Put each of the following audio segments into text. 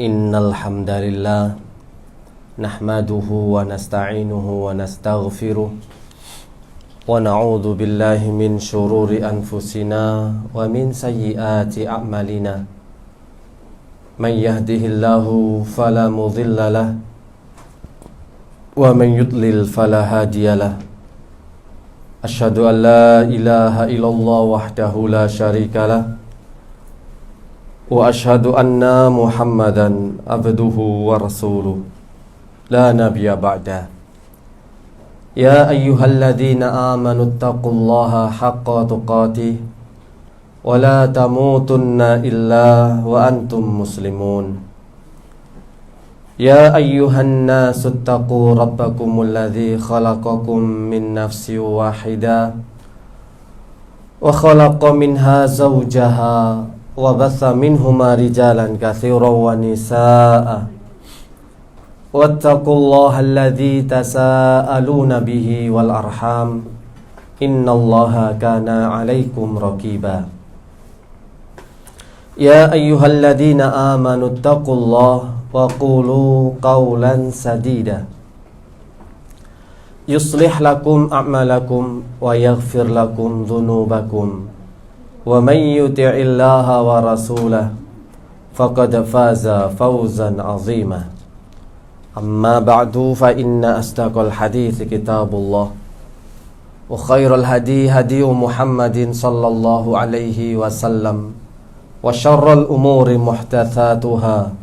Innal hamdalillah nahmaduhu wa nasta'inuhu wa nastaghfiruh wa na'udzu billahi min shururi anfusina wa min sayyiati a'malina. Man yahdihillahu fala mudilla lahu wa man yudlil fala hadiyalah. Asyhadu an la ilaha illallah wahdahu la syarikalah wa asyhadu anna Muhammadan abduhu wa rasuluh la nabiyya ba'da. Ya ayyuhalladzina amanu taqullaha haqqa tuqatih wa la tamutunna illa wa antum muslimun. Ya ayyuhan nasu taqu rabbakumul ladzi khalaqakum min nafsin wahidah wa khalaqa minha zawjaha wa batha minhuma rijalan katsiran wa nisaa'a wattaqullaha alladzi tasaaluna bihi wal arham innallaha kana 'alaikum raqiba. Ya ayyuhalladzina amanu taqullaha wa qulu qawlan sadida yuslih lakum a'malakum wa yaghfir lakum dhunubakum wa man yuti'illaha wa rasulahu faqad faza fawzan 'azima. Amma ba'du fa inna asdaqal hadits kitabullah wa khairal hadi hadiyu Muhammadin sallallahu alaihi wasallam wa syarrul umuri muhdatsatuha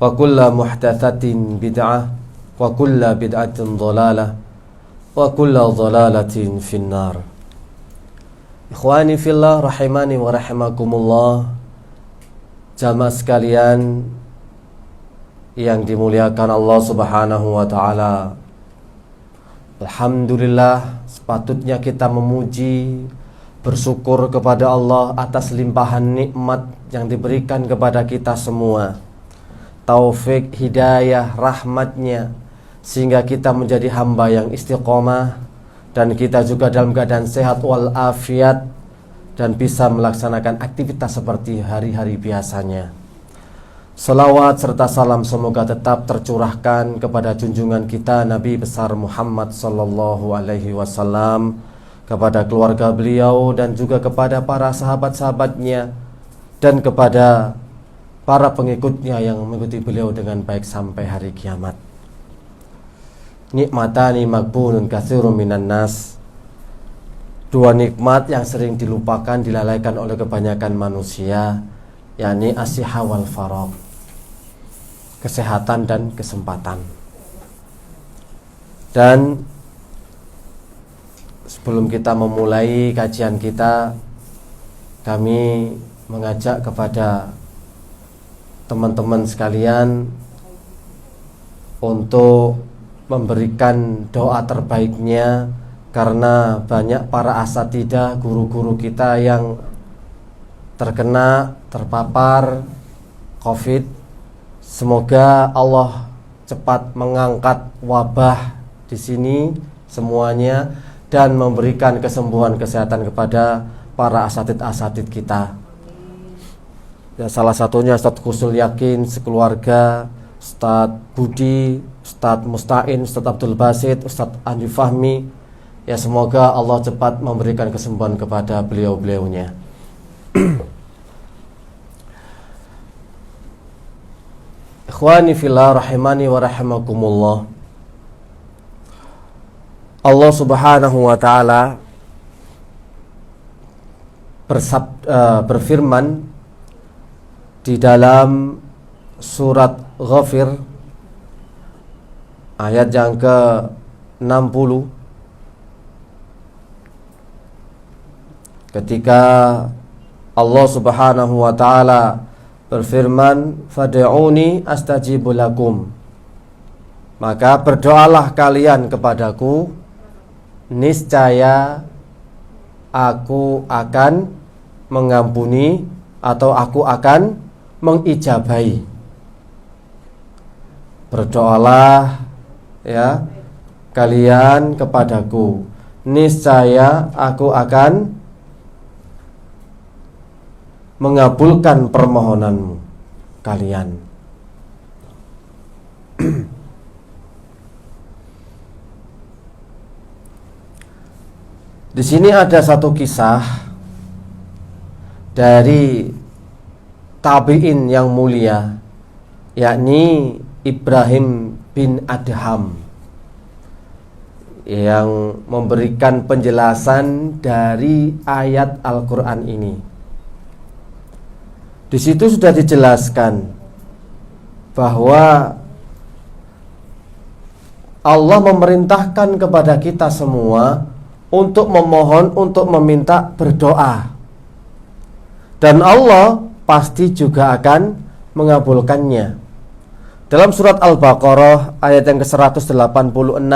wa kullu muhdatsatin bid'ah wa kullu bid'atin dhalalah wa kullu dhalalatin finnar. Ikhwani fillah rahimani wa rahimakumullah, jamaah sekalian yang dimuliakan Allah Subhanahu wa taala. Alhamdulillah, sepatutnya kita memuji, bersyukur kepada Allah atas limpahan nikmat yang diberikan kepada kita semua. Taufik, hidayah, rahmatnya, sehingga kita menjadi hamba yang istiqomah, dan kita juga dalam keadaan sehat walafiat dan bisa melaksanakan aktivitas seperti hari-hari biasanya. Salawat serta salam semoga tetap tercurahkan kepada junjungan kita Nabi besar Muhammad sallallahu alaihi wasallam, kepada keluarga beliau dan juga kepada para sahabat-sahabatnya dan kepada para pengikutnya yang mengikuti beliau dengan baik sampai hari kiamat. Nikmatani maghbunun katsirun minan nas. Dua nikmat yang sering dilupakan, dilalaikan oleh kebanyakan manusia, yakni as-sihah wal faragh, kesehatan dan kesempatan. Dan sebelum kita memulai kajian kita, kami mengajak kepada teman-teman sekalian untuk memberikan doa terbaiknya, karena banyak para asatidzah, guru-guru kita yang terpapar COVID. Semoga Allah cepat mengangkat wabah di sini semuanya dan memberikan kesembuhan kesehatan kepada para asatidz kita. Ya, salah satunya Ustadz Kusul Yakin sekeluarga, Ustadz Budi, Ustadz Musta'in, Ustadz Abdul Basit, Ustadz Andi Fahmi. Ya, semoga Allah cepat memberikan kesembuhan kepada beliau-beliaunya. Ikhwani fillah rahimani wa rahimakumullah. Allah Subhanahu wa taala berfirman di dalam surat Ghafir ayat yang ke-60, ketika Allah Subhanahu wa taala berfirman, fad'uni astajibu lakum, maka berdoalah kalian kepadaku, niscaya aku akan mengampuni atau aku akan mengijabahi. Berdoalah ya kalian kepadaku, niscaya aku akan mengabulkan permohonanmu kalian. Di sini ada satu kisah dari tabi'in yang mulia, yakni Ibrahim bin Adham, yang memberikan penjelasan dari ayat Al-Quran ini. Di situ sudah dijelaskan bahwa Allah memerintahkan kepada kita semua untuk memohon, untuk meminta, berdoa. Dan Allah pasti juga akan mengabulkannya. Dalam surat Al-Baqarah ayat yang ke-186,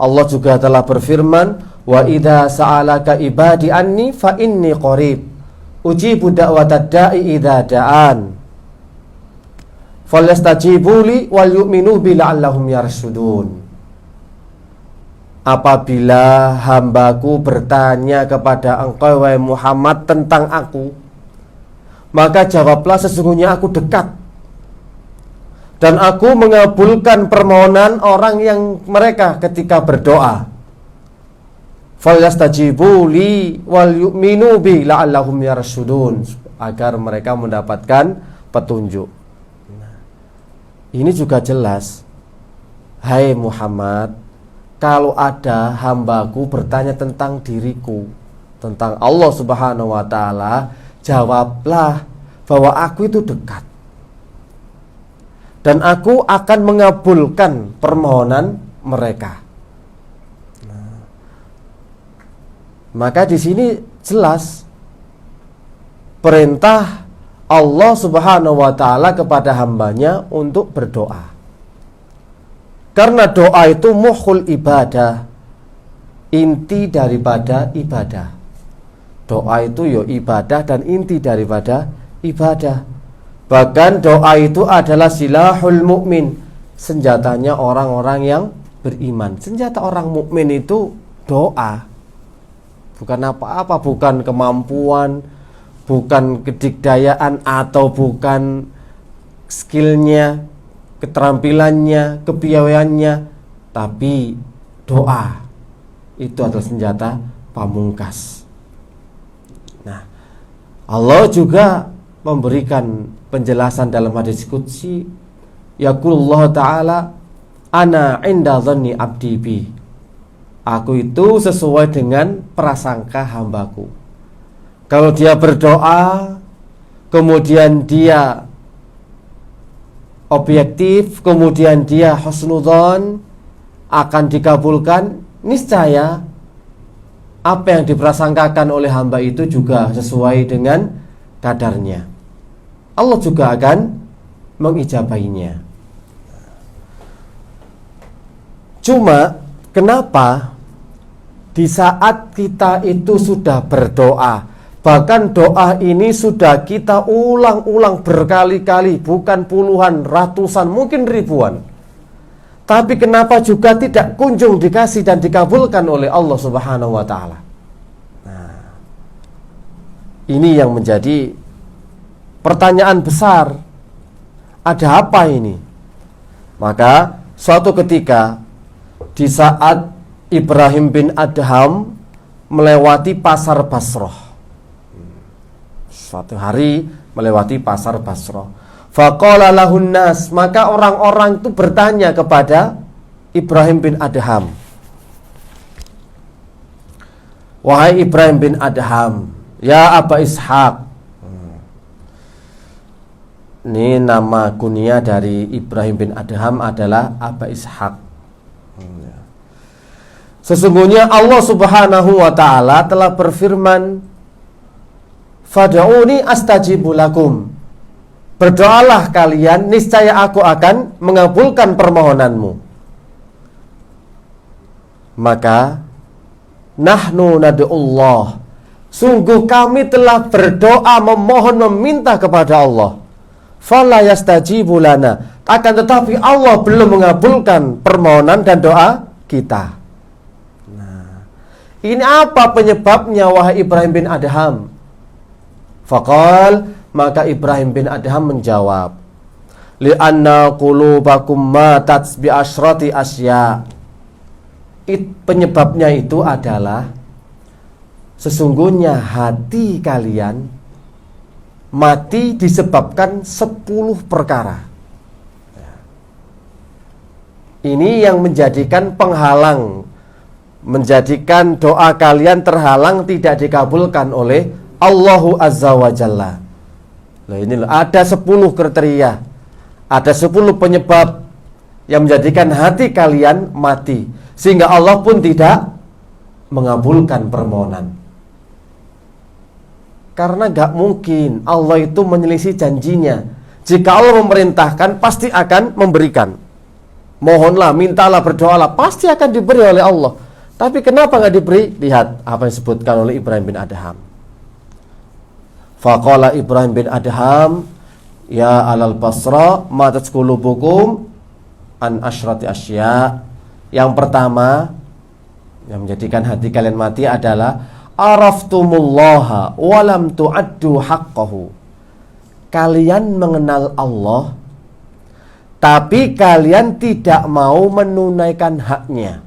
Allah juga telah berfirman, "Wa idza sa'alaka ibadi anni fa inni qarib, ujibu da'watad da'i idza da'an. Falyastajibuli wal yu'minu bi la'allahum yarshudun." Apabila hambaku bertanya kepada engkau wahai Muhammad tentang aku, maka jawablah, sesungguhnya aku dekat dan aku mengabulkan permohonan orang yang mereka ketika berdoa. Falyastajibuli wal yu'minu bi la'allahum yarshudun, agar mereka mendapatkan petunjuk. Ini juga jelas, hai Muhammad, kalau ada hambaku bertanya tentang diriku, tentang Allah Subhanahu wa ta'ala, jawablah bahwa aku itu dekat dan aku akan mengabulkan permohonan mereka. Maka di sini jelas perintah Allah Subhanahu wa ta'ala kepada hambanya untuk berdoa. Karena doa itu mukhul ibadah, inti daripada ibadah. Doa itu ya ibadah dan inti daripada ibadah. Bahkan doa itu adalah silahul mukmin, senjatanya orang-orang yang beriman. Senjata orang mukmin itu doa. Bukan apa-apa, bukan kemampuan, bukan kedikdayaan, atau bukan skillnya, keterampilannya, kepiawaiannya, tapi doa itu adalah senjata pamungkas. Nah, Allah juga memberikan penjelasan dalam hadis qudsi, yaqulullah ta'ala, ana inda dhanni abdi bi, aku itu sesuai dengan prasangka hambaku. Kalau dia berdoa, kemudian dia objektif, kemudian dia husnudzon, akan dikabulkan. Niscaya apa yang diprasangkakan oleh hamba itu juga sesuai dengan kadarnya. Allah juga akan mengijabainya. Cuma kenapa di saat kita itu sudah berdoa, bahkan doa ini sudah kita ulang-ulang berkali-kali, bukan puluhan, ratusan, mungkin ribuan, tapi kenapa juga tidak kunjung dikasih dan dikabulkan oleh Allah Subhanahu wa ta'ala? Nah, ini yang menjadi pertanyaan besar. Ada apa ini? Maka suatu ketika, di saat Ibrahim bin Adham melewati pasar Basrah, suatu hari melewati pasar Basrah, faqala lahun nas, maka orang-orang itu bertanya kepada Ibrahim bin Adham, wahai Ibrahim bin Adham, ya Aba Ishaq. Ini nama kunia dari Ibrahim bin Adham adalah Aba Ishaq. Sesungguhnya Allah Subhanahu wa ta'ala telah berfirman, fad'uni astajibu lakum, berdoalah kalian, niscaya aku akan mengabulkan permohonanmu. Maka nahnu nad'ullah, sungguh kami telah berdoa, memohon, meminta kepada Allah. Fala yastajibu lana, akan tetapi Allah belum mengabulkan permohonan dan doa kita. Nah, ini apa penyebabnya wahai Ibrahim bin Adham? Faqal, maka Ibrahim bin Adham menjawab, li'anna qulubakum matat bi asyrati asya. Penyebabnya itu adalah sesungguhnya hati kalian mati disebabkan 10 perkara. Ini yang menjadikan penghalang, menjadikan doa kalian terhalang, tidak dikabulkan oleh Allahu Azza wa Jalla. Loh, ini loh, ada 10 kriteria, ada 10 penyebab yang menjadikan hati kalian mati, sehingga Allah pun tidak mengabulkan permohonan. Karena gak mungkin Allah itu menyelisih janjinya. Jika Allah memerintahkan, pasti akan memberikan. Mohonlah, mintalah, berdoalah, pasti akan diberi oleh Allah. Tapi kenapa gak diberi? Lihat apa yang disebutkan oleh Ibrahim bin Adham. Faqala Ibrahim bin Adham, ya alal Basra, matat qulubukum an asyrati asya. Yang pertama yang menjadikan hati kalian mati adalah araftumullaha walam tu'addu haqqahu. Kalian mengenal Allah, tapi kalian tidak mau menunaikan haknya.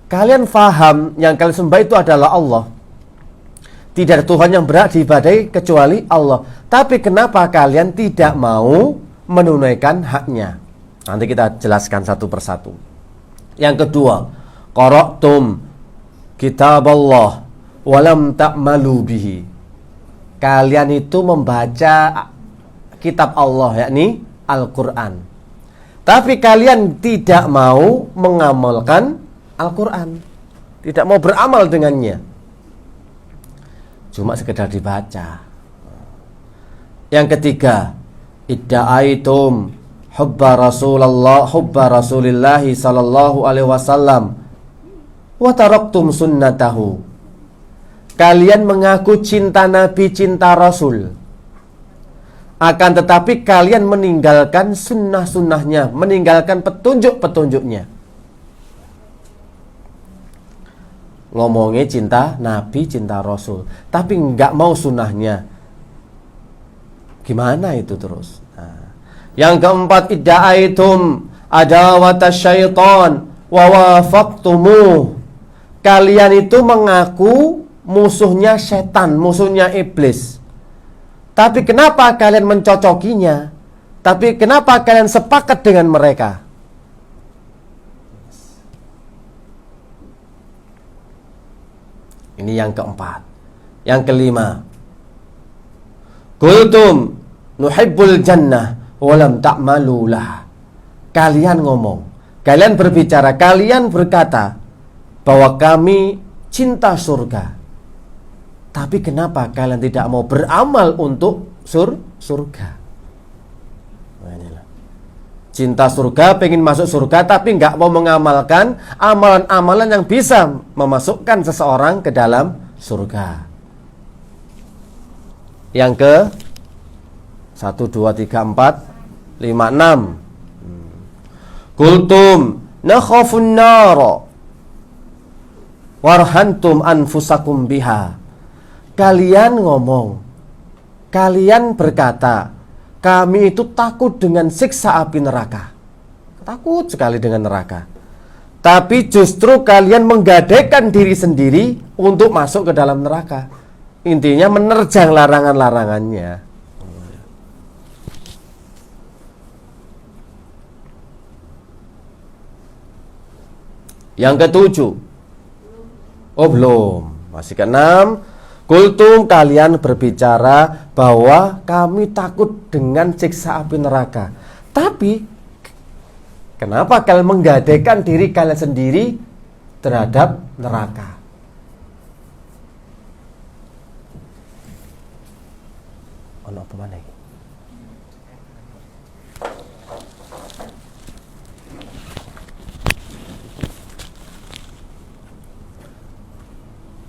Kalian faham yang kalian sembah itu adalah Allah. Tidak ada Tuhan yang berhak diibadahi kecuali Allah. Tapi kenapa kalian tidak mau menunaikan haknya? Nanti kita jelaskan satu persatu. Yang kedua, qara'tum kitaballah walam ta'malu bihi. Kalian itu membaca kitab Allah, yakni Al-Quran, tapi kalian tidak mau mengamalkan Al-Quran, tidak mau beramal dengannya, cuma sekedar dibaca. Yang ketiga, idda'aitum hubba Rasulillahi sallallahu alaihi wasallam wa taraktum sunnatahu. Kalian mengaku cinta Nabi, cinta Rasul, akan tetapi kalian meninggalkan sunnah-sunnahnya, meninggalkan petunjuk-petunjuknya. Ngomongnya cinta Nabi, cinta Rasul, tapi nggak mau sunnahnya. Gimana itu terus? Nah. Yang keempat, idda'aitum adawatas syaitan wa wafaqtumuh. Kalian itu mengaku musuhnya setan, musuhnya iblis. Tapi kenapa kalian mencocokinya? Tapi kenapa kalian sepakat dengan mereka? Ini yang keempat. Yang kelima, qultum nuhibbul jannah walam ta'malu lah. Kalian ngomong, kalian berbicara, kalian berkata bahwa kami cinta surga. Tapi kenapa kalian tidak mau beramal untuk surga? Nah, inilah. Cinta surga, pengen masuk surga, tapi nggak mau mengamalkan amalan-amalan yang bisa memasukkan seseorang ke dalam surga. Yang ke 1, 2, 3, 4, 5, 6. Qultum nakhafun nara warhantum anfusakum biha. Kalian ngomong, kalian berkata, kami itu takut dengan siksa api neraka. Takut sekali dengan neraka. Tapi justru kalian menggadaikan diri sendiri untuk masuk ke dalam neraka. Intinya menerjang larangan-larangannya. Yang ketujuh. Oh belum, masih keenam. Kultum, kalian berbicara bahwa kami takut dengan siksa api neraka. Tapi kenapa kalian menggadaikan diri kalian sendiri terhadap neraka? Ono apa mana?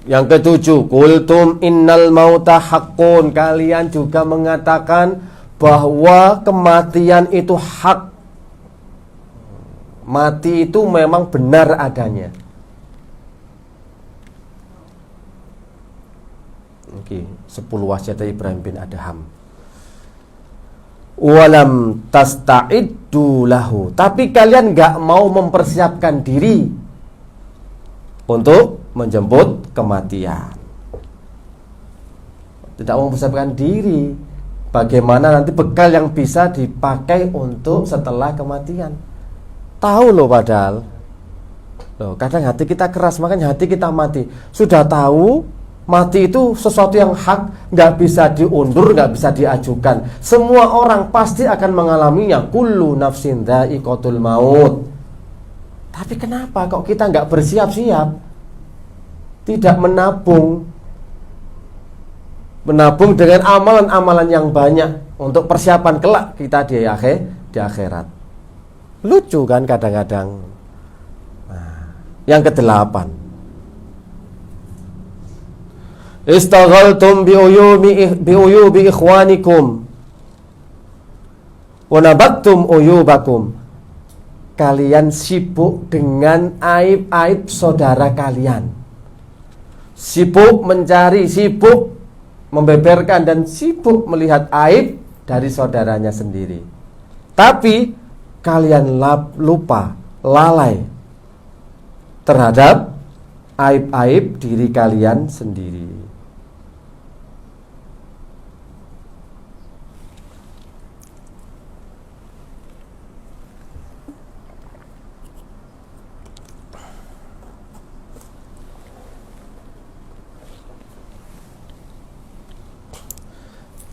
Yang ketujuh, qultum innal mauta haqqun. Kalian juga mengatakan bahwa kematian itu hak. Mati itu memang benar adanya. Oke, 10 wasiat Ibrahim bin Adham. walam tasta'iddu lahu, tapi kalian gak mau mempersiapkan diri untuk menjemput kematian. Tidak mau mempersiapkan diri. Bagaimana nanti bekal yang bisa dipakai untuk setelah kematian. Tahu loh padahal. Loh, kadang hati kita keras, makanya hati kita mati. Sudah tahu mati itu sesuatu yang hak, gak bisa diundur, gak bisa diajukan. Semua orang pasti akan mengalaminya. Kullu nafsin dha'iqatul maut. Tapi kenapa kok kita gak bersiap-siap? Tidak menabung dengan amalan-amalan yang banyak untuk persiapan kelak kita di akhirat. Lucu kan kadang-kadang. Nah, yang ke-8, istaghaltum bi'uyubi ikhwanikum wa nabattum uyubakum. Kalian sibuk dengan aib-aib saudara kalian. Sibuk mencari, sibuk membeberkan, dan sibuk melihat aib dari saudaranya sendiri. Tapi kalian lupa, lalai terhadap aib-aib diri kalian sendiri.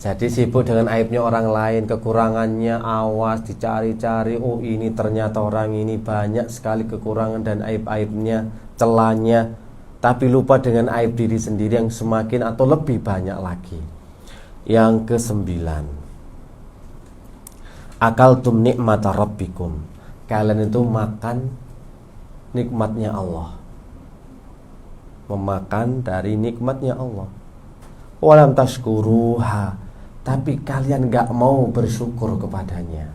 Jadi sibuk dengan aibnya orang lain, kekurangannya, awas dicari-cari. Oh, ini ternyata orang ini banyak sekali kekurangan dan aib-aibnya, celahnya. Tapi lupa dengan aib diri sendiri yang semakin atau lebih banyak lagi. Yang ke-9, akaltum nikmata rabbikum. Kalian itu makan nikmatnya Allah, memakan dari nikmatnya Allah. Walam tashkuruha, tapi kalian gak mau bersyukur kepadanya.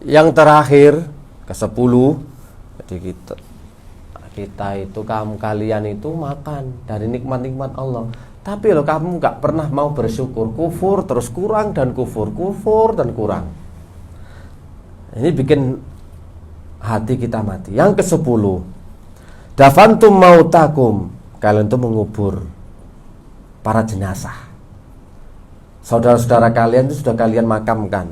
Yang terakhir, ke-10, jadi kita itu, kalian itu makan dari nikmat-nikmat Allah, tapi loh kamu gak pernah mau bersyukur. Kufur terus kurang dan kufur dan kurang. Ini bikin hati kita mati. Yang ke-10, dafantum mautakum. Kalian itu mengubur para jenazah. Saudara-saudara kalian itu sudah kalian makamkan.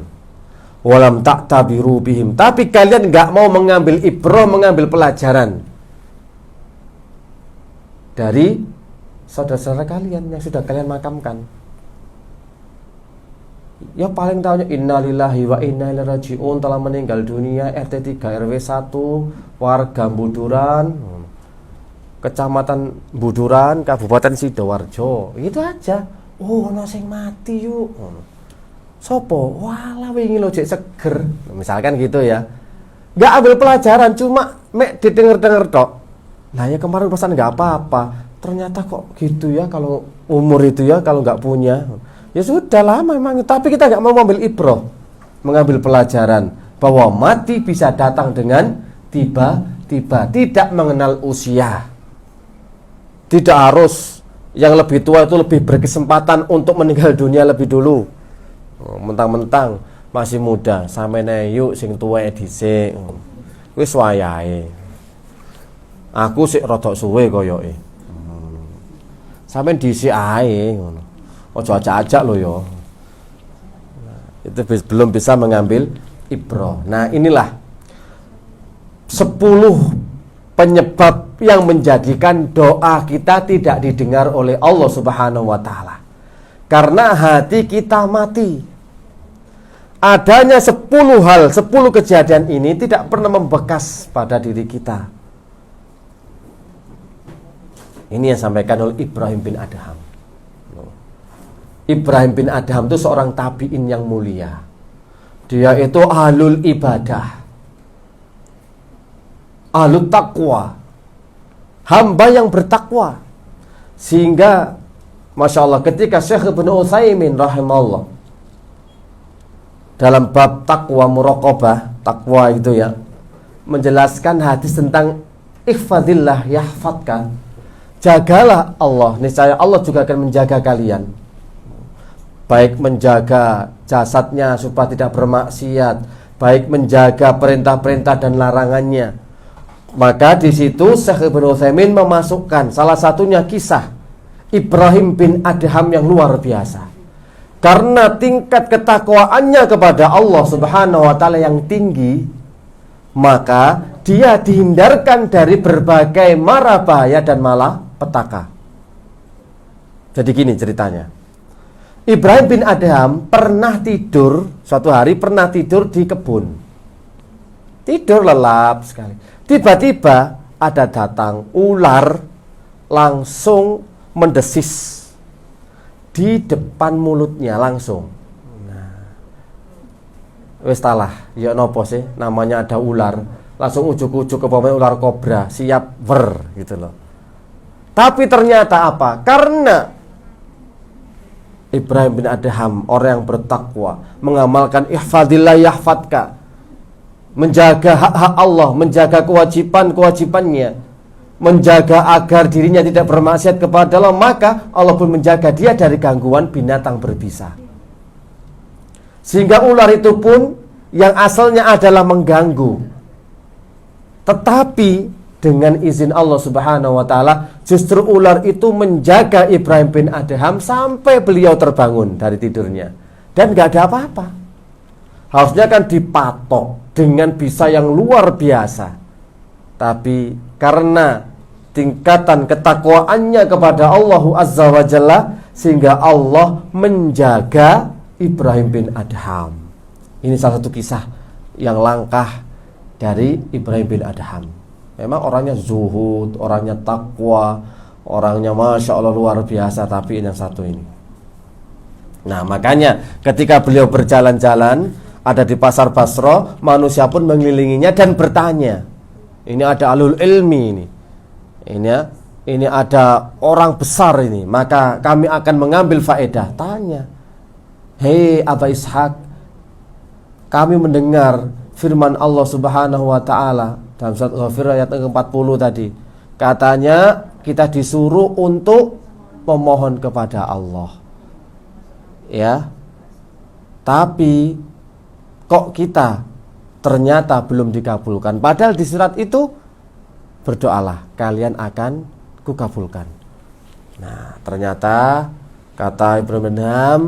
Walam ta'tabiru bihim, tapi kalian gak mau mengambil ibrah, mengambil pelajaran dari saudara-saudara kalian yang sudah kalian makamkan. Ya paling tahunya innalillahi wa inna ilaihi raji'un, telah meninggal dunia RT 3 RW 1 warga Buduran, Kecamatan Buduran, Kabupaten Sidoarjo. Itu aja. Oh, ono sing mati yuk. Sopo? Walah wingi lo jek seger. Misalkan gitu ya. Gak ambil pelajaran, cuma mek didengar-dengar tok. Nah ya kemarin pesan gak apa-apa. Ternyata kok gitu ya kalau umur itu ya, kalau gak punya. Ya sudah lah memang, tapi kita gak mau mengambil ibrah, mengambil pelajaran bahwa mati bisa datang dengan tiba-tiba, tidak mengenal usia. Tidak harus yang lebih tua itu lebih berkesempatan untuk meninggal dunia lebih dulu. Mentang-mentang masih muda, sampe yuk sing tuwek dhisik. Wis wayahe. Aku sik rodok suwe koyoke. Sampeyan dhisik ae ngono. Aja ajak-ajak lho ya. Itu belum bisa mengambil ibrah. Nah, inilah 10 penyebab yang menjadikan doa kita tidak didengar oleh Allah Subhanahu wa taala. Karena hati kita mati. Adanya 10 hal, 10 kejadian ini tidak pernah membekas pada diri kita. Ini yang disampaikan oleh Ibrahim bin Adham. Ibrahim bin Adham itu seorang tabi'in yang mulia. Dia itu ahlul ibadah, ahlul taqwa, hamba yang bertakwa. Sehingga Masya Allah ketika Syekh Ibn Utsaimin rahimahullah dalam bab takwa muraqabah, takwa itu ya, menjelaskan hadis tentang ihfadillah yahfadka. Jagalah Allah, niscaya Allah juga akan menjaga kalian. Baik menjaga jasadnya supaya tidak bermaksiat, baik menjaga perintah-perintah dan larangannya. Maka di situ Syekh Ibnu Utsaimin memasukkan salah satunya kisah Ibrahim bin Adham yang luar biasa. Karena tingkat ketakwaannya kepada Allah Subhanahu wa taala yang tinggi, maka dia dihindarkan dari berbagai mara bahaya dan malapetaka. Jadi gini ceritanya. Ibrahim bin Adham pernah tidur, suatu hari pernah tidur di kebun. Tidur lelap sekali. Tiba-tiba ada datang ular, langsung mendesis di depan mulutnya langsung. Nah, wis talah, ya nopo sih, namanya ada ular, langsung ujuk-ujuk ke bawah ular kobra, siap gitu loh. Tapi ternyata apa? Karena Ibrahim bin Adham orang yang bertakwa, mengamalkan ihfadillah yahfadka, menjaga hak-hak Allah, menjaga kewajiban-kewajibannya, menjaga agar dirinya tidak bermaksiat kepada Allah, maka Allah pun menjaga dia dari gangguan binatang berbisa. Sehingga ular itu pun yang asalnya adalah mengganggu, tetapi dengan izin Allah Subhanahu wa taala, justru ular itu menjaga Ibrahim bin Adham sampai beliau terbangun dari tidurnya dan gak ada apa-apa. Harusnya kan dipatok dengan bisa yang luar biasa, tapi karena tingkatan ketakwaannya kepada Allah Azza wa Jalla, sehingga Allah menjaga Ibrahim bin Adham. Ini salah satu kisah yang langkah dari Ibrahim bin Adham. Memang orangnya zuhud, orangnya takwa, orangnya Masya Allah luar biasa, tapi yang satu ini. Nah makanya ketika beliau berjalan-jalan, ada di pasar Basra, manusia pun mengelilinginya dan bertanya, ini ada alul ilmi ini ada orang besar ini, maka kami akan mengambil faedah. Tanya, hei Aba Ishaq, kami mendengar firman Allah Subhanahu wa taala dalam surat Ghafir ayat 40 tadi. Katanya kita disuruh untuk memohon kepada Allah. Ya. Tapi kok kita ternyata belum dikabulkan. Padahal di surat itu berdoalah, kalian akan kukabulkan. Nah, ternyata kata Ibrahim bin Adham,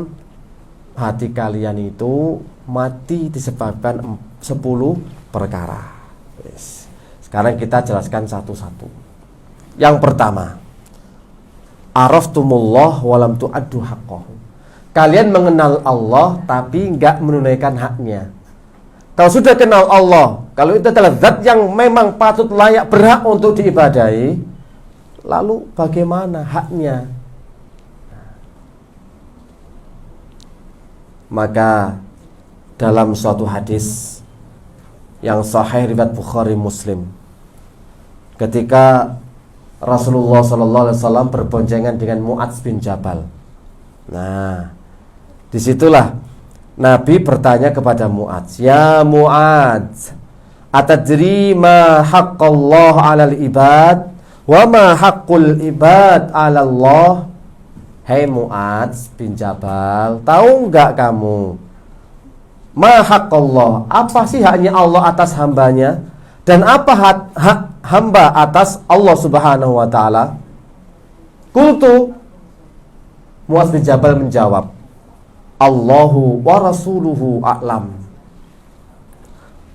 hati kalian itu mati disebabkan 10 perkara. Yes. Sekarang kita jelaskan satu-satu. Yang pertama, araftumullah walam tu'addu haqqahu. Kalian mengenal Allah tapi enggak menunaikan haknya. Kalau sudah kenal Allah, kalau itu adalah zat yang memang patut layak berhak untuk diibadahi, lalu bagaimana haknya? Maka dalam suatu hadis yang sahih riwayat Bukhari Muslim, ketika Rasulullah SAW berboncengan dengan Mu'adz bin Jabal. Nah, disitulah Nabi bertanya kepada Mu'adz, ya Mu'adz, atadri ma haqqallah 'alal ibad wa ma haqqul ibad 'ala Allah? Hei Mu'adz bin Jabal, tahu enggak kamu ma haqqallah, apa sih haknya Allah atas hambanya, dan apa hak hamba atas Allah Subhanahu wa taala? Qultu, Mu'adz bin Jabal menjawab, Allahu wa rasuluhu a'lam.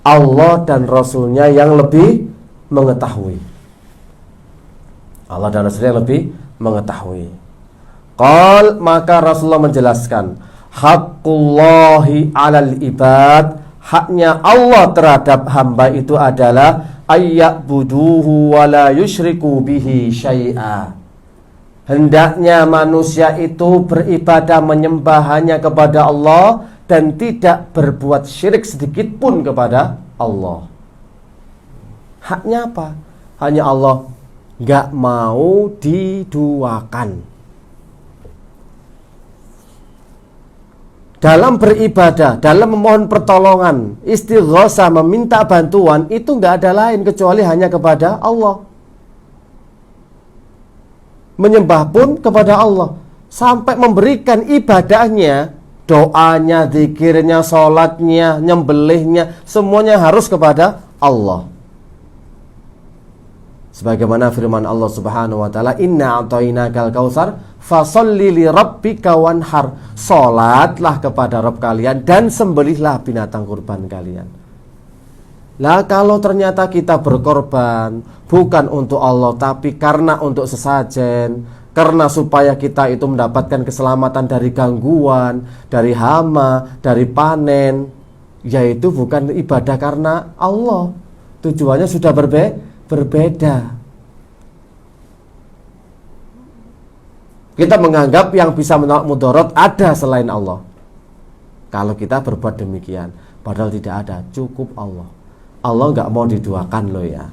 Allah dan Rasulnya yang lebih mengetahui. Allah dan Rasulnya yang lebih mengetahui. Qal, maka Rasulullah menjelaskan, haqqullahi 'alal ibad, haknya Allah terhadap hamba itu adalah ayya'buduhu wa la yusyriku bihi syai'a. Hendaknya manusia itu beribadah menyembah hanya kepada Allah dan tidak berbuat syirik sedikit pun kepada Allah. Haknya apa? Hanya Allah, gak mau diduakan. dalam beribadah, dalam memohon pertolongan, istighosah, meminta bantuan, itu nggak ada lain kecuali hanya kepada Allah. Menyembah pun kepada Allah, sampai memberikan ibadahnya, doanya, zikirnya, sholatnya, nyembelihnya, semuanya harus kepada Allah. Sebagaimana firman Allah Subhanahu wa taala, "Inna a'tainakal kautsar fasholli li rabbika wanhar." Salatlah kepada Rabb kalian dan sembelihlah binatang kurban kalian. Lah kalau ternyata kita berkorban bukan untuk Allah tapi karena untuk sesajen, karena supaya kita itu mendapatkan keselamatan dari gangguan, dari hama, dari panen, yaitu bukan ibadah karena Allah. Tujuannya sudah berbeda. Kita menganggap yang bisa menolak mudarat ada selain Allah. Kalau kita berbuat demikian, padahal tidak ada, cukup Allah. Allah nggak mau diduakan loh ya.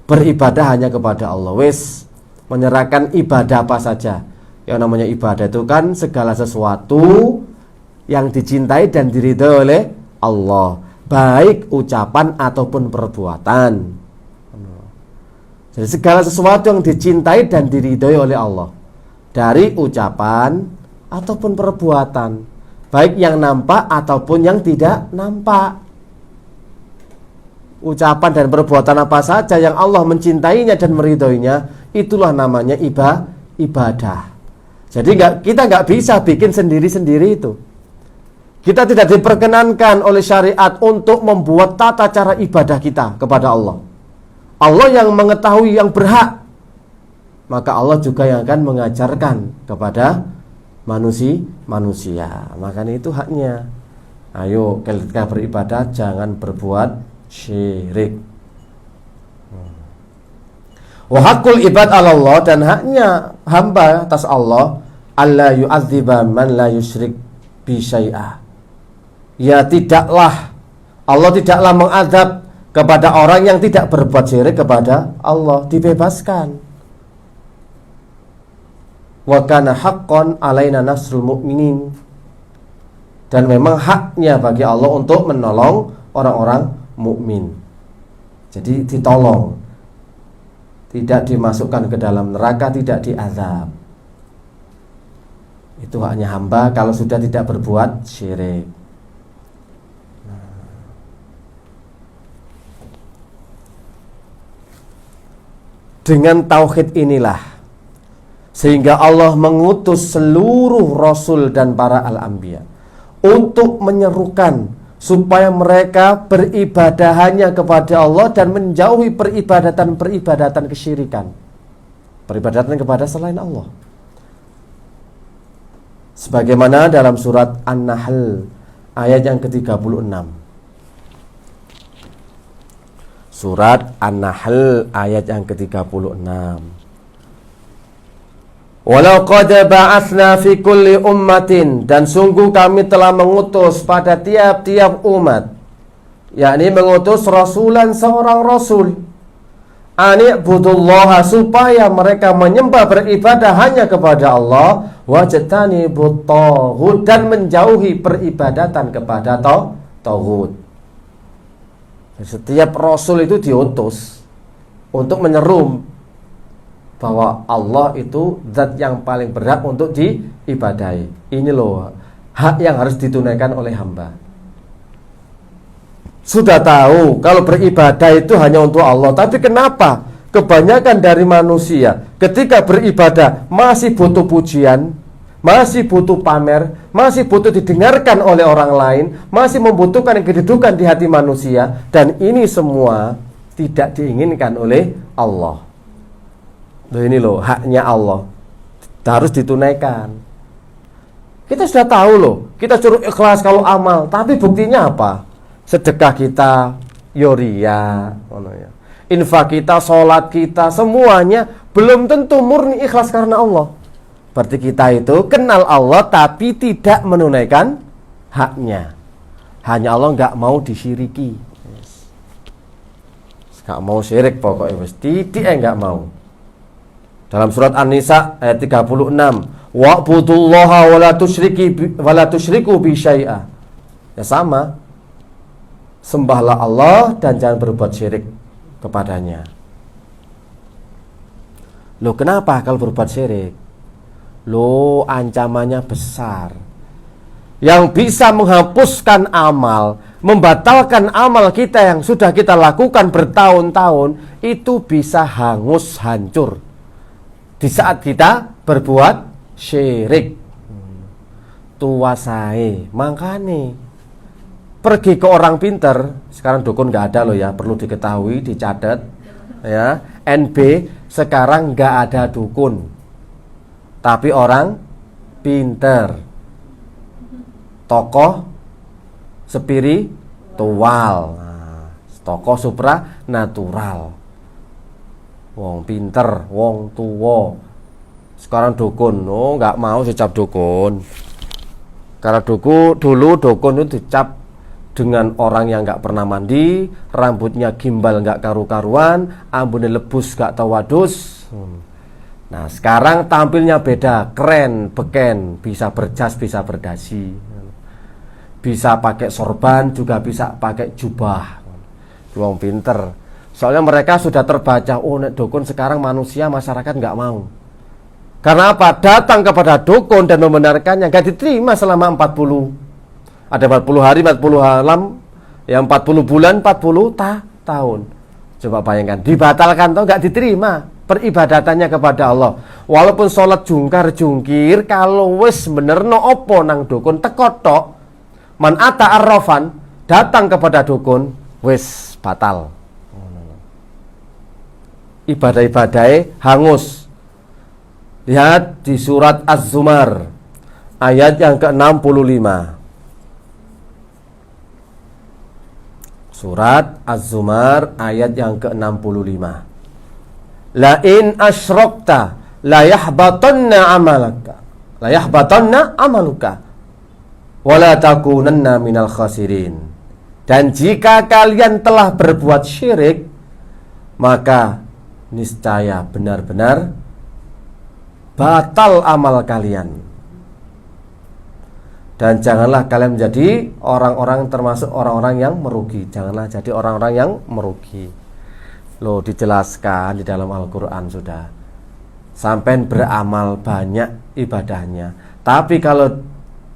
Beribadah hanya kepada Allah. Wis, menyerahkan ibadah apa saja. Yang namanya ibadah itu kan segala sesuatu yang dicintai dan diridhai oleh Allah, baik ucapan ataupun perbuatan. Jadi segala sesuatu yang dicintai dan diridhoi oleh Allah, dari ucapan ataupun perbuatan, baik yang nampak ataupun yang tidak nampak. Ucapan dan perbuatan apa saja yang Allah mencintainya dan meridhoinya, itulah namanya ibadah. Jadi kita nggak bisa bikin sendiri-sendiri itu. Kita tidak diperkenankan oleh syariat untuk membuat tata cara ibadah kita kepada Allah. Allah yang mengetahui yang berhak, maka Allah juga yang akan mengajarkan kepada manusia. Makanya itu haknya. Ayo ketika beribadah jangan berbuat syirik. Wa haqqul ibad 'ala Allah, dan haknya hamba atas Allah, alla yu'adziba man la yusyrik bi syai'a. Ya Allah tidaklah mengadab kepada orang yang tidak berbuat syirik kepada Allah, dibebaskan. Wa kana haqqan 'alaina nasrul mu'minin, dan memang haknya bagi Allah untuk menolong orang-orang mukmin. Jadi ditolong, tidak dimasukkan ke dalam neraka, tidak diazab. Itu haknya hamba kalau sudah tidak berbuat syirik. Dengan tauhid inilah sehingga Allah mengutus seluruh rasul dan para al-anbiya untuk menyerukan supaya mereka beribadah hanya kepada Allah dan menjauhi peribadatan kesyirikan, peribadatan kepada selain Allah. Sebagaimana dalam surat An-Nahl ayat yang ke-36. Surat An-Nahl ayat yang ke-36. Walau qad ba'atsna fi kulli ummatin, dan sungguh kami telah mengutus pada tiap-tiap umat, yakni mengutus rasulan, seorang rasul, ani'budullaha, supaya mereka menyembah beribadah hanya kepada Allah, wajtanibut taghut, dan menjauhi peribadatan kepada taghut. Setiap rasul itu diutus untuk menyeru bahwa Allah itu zat yang paling berhak untuk diibadahi. Ini loh hak yang harus ditunaikan oleh hamba. Sudah tahu kalau beribadah itu hanya untuk Allah, tapi kenapa kebanyakan dari manusia ketika beribadah masih butuh pujian, masih butuh pamer, masih butuh didengarkan oleh orang lain, masih membutuhkan kedudukan di hati manusia, dan ini semua tidak diinginkan oleh Allah. Loh, ini loh haknya Allah, harus ditunaikan. Kita sudah tahu loh, kita suruh ikhlas kalau amal, tapi buktinya apa? Sedekah kita yoria, infak kita, sholat kita, semuanya belum tentu murni ikhlas karena Allah. Berarti kita itu kenal Allah tapi tidak menunaikan haknya. Hanya Allah nggak mau disyiriki, nggak mau syirik pokoknya, titik nggak mau. Dalam surat An-Nisa ayat 36, Wa'budullaha wa la tusyriku bi syai'a. Ya sama. Sembahlah Allah dan jangan berbuat syirik kepadanya. Loh, kenapa kalau berbuat syirik? Loh, ancamannya besar. Yang bisa menghapuskan amal, membatalkan amal kita yang sudah kita lakukan bertahun-tahun, itu bisa hangus, hancur di saat kita berbuat syirik. Tuasai, makanya pergi ke orang pinter. Sekarang dukun nggak ada loh ya, perlu diketahui, dicatat ya. NB sekarang nggak ada dukun, tapi orang pinter, tokoh spiritual, tokoh supranatural, wong pinter, wong tuwo. Sekarang dukun, oh nggak mau dicap dukun. Karena dulu dukun itu dicap dengan orang yang nggak pernah mandi, rambutnya gimbal nggak karu-karuan, ambune lebus nggak tahu wadus. Nah sekarang tampilnya beda, keren, beken, bisa berjas, bisa berdasi, bisa pakai sorban, juga bisa pakai jubah. Wong pinter. Soalnya mereka sudah terbaca, oh nek dukun sekarang manusia, masyarakat nggak mau. Karena apa? Datang kepada dukun dan membenarkannya nggak diterima selama 40. Ada 40 hari, 40 malam, yang 40 bulan, 40 tahun. Coba bayangkan, dibatalkan atau nggak diterima peribadatannya kepada Allah. Walaupun sholat jungkar-jungkir, kalau wis bener no opo nang dukun tekotok, man ata arrofan, datang kepada dukun, wis batal. Ibadah-ibadahnya hangus. Lihat di surat Az-Zumar ayat yang ke-65. Surat Az-Zumar ayat yang ke-65. La in asyrokta la yahbatanna amalaka. La yahbatanna amaluka. Wa la takunanna minal khasirin. Dan jika kalian telah berbuat syirik, maka niscaya benar-benar batal amal kalian. Dan janganlah kalian menjadi orang-orang termasuk orang-orang yang merugi. Janganlah jadi orang-orang yang merugi. Loh, dijelaskan di dalam Al-Quran sudah. Sampai beramal banyak ibadahnya, tapi kalau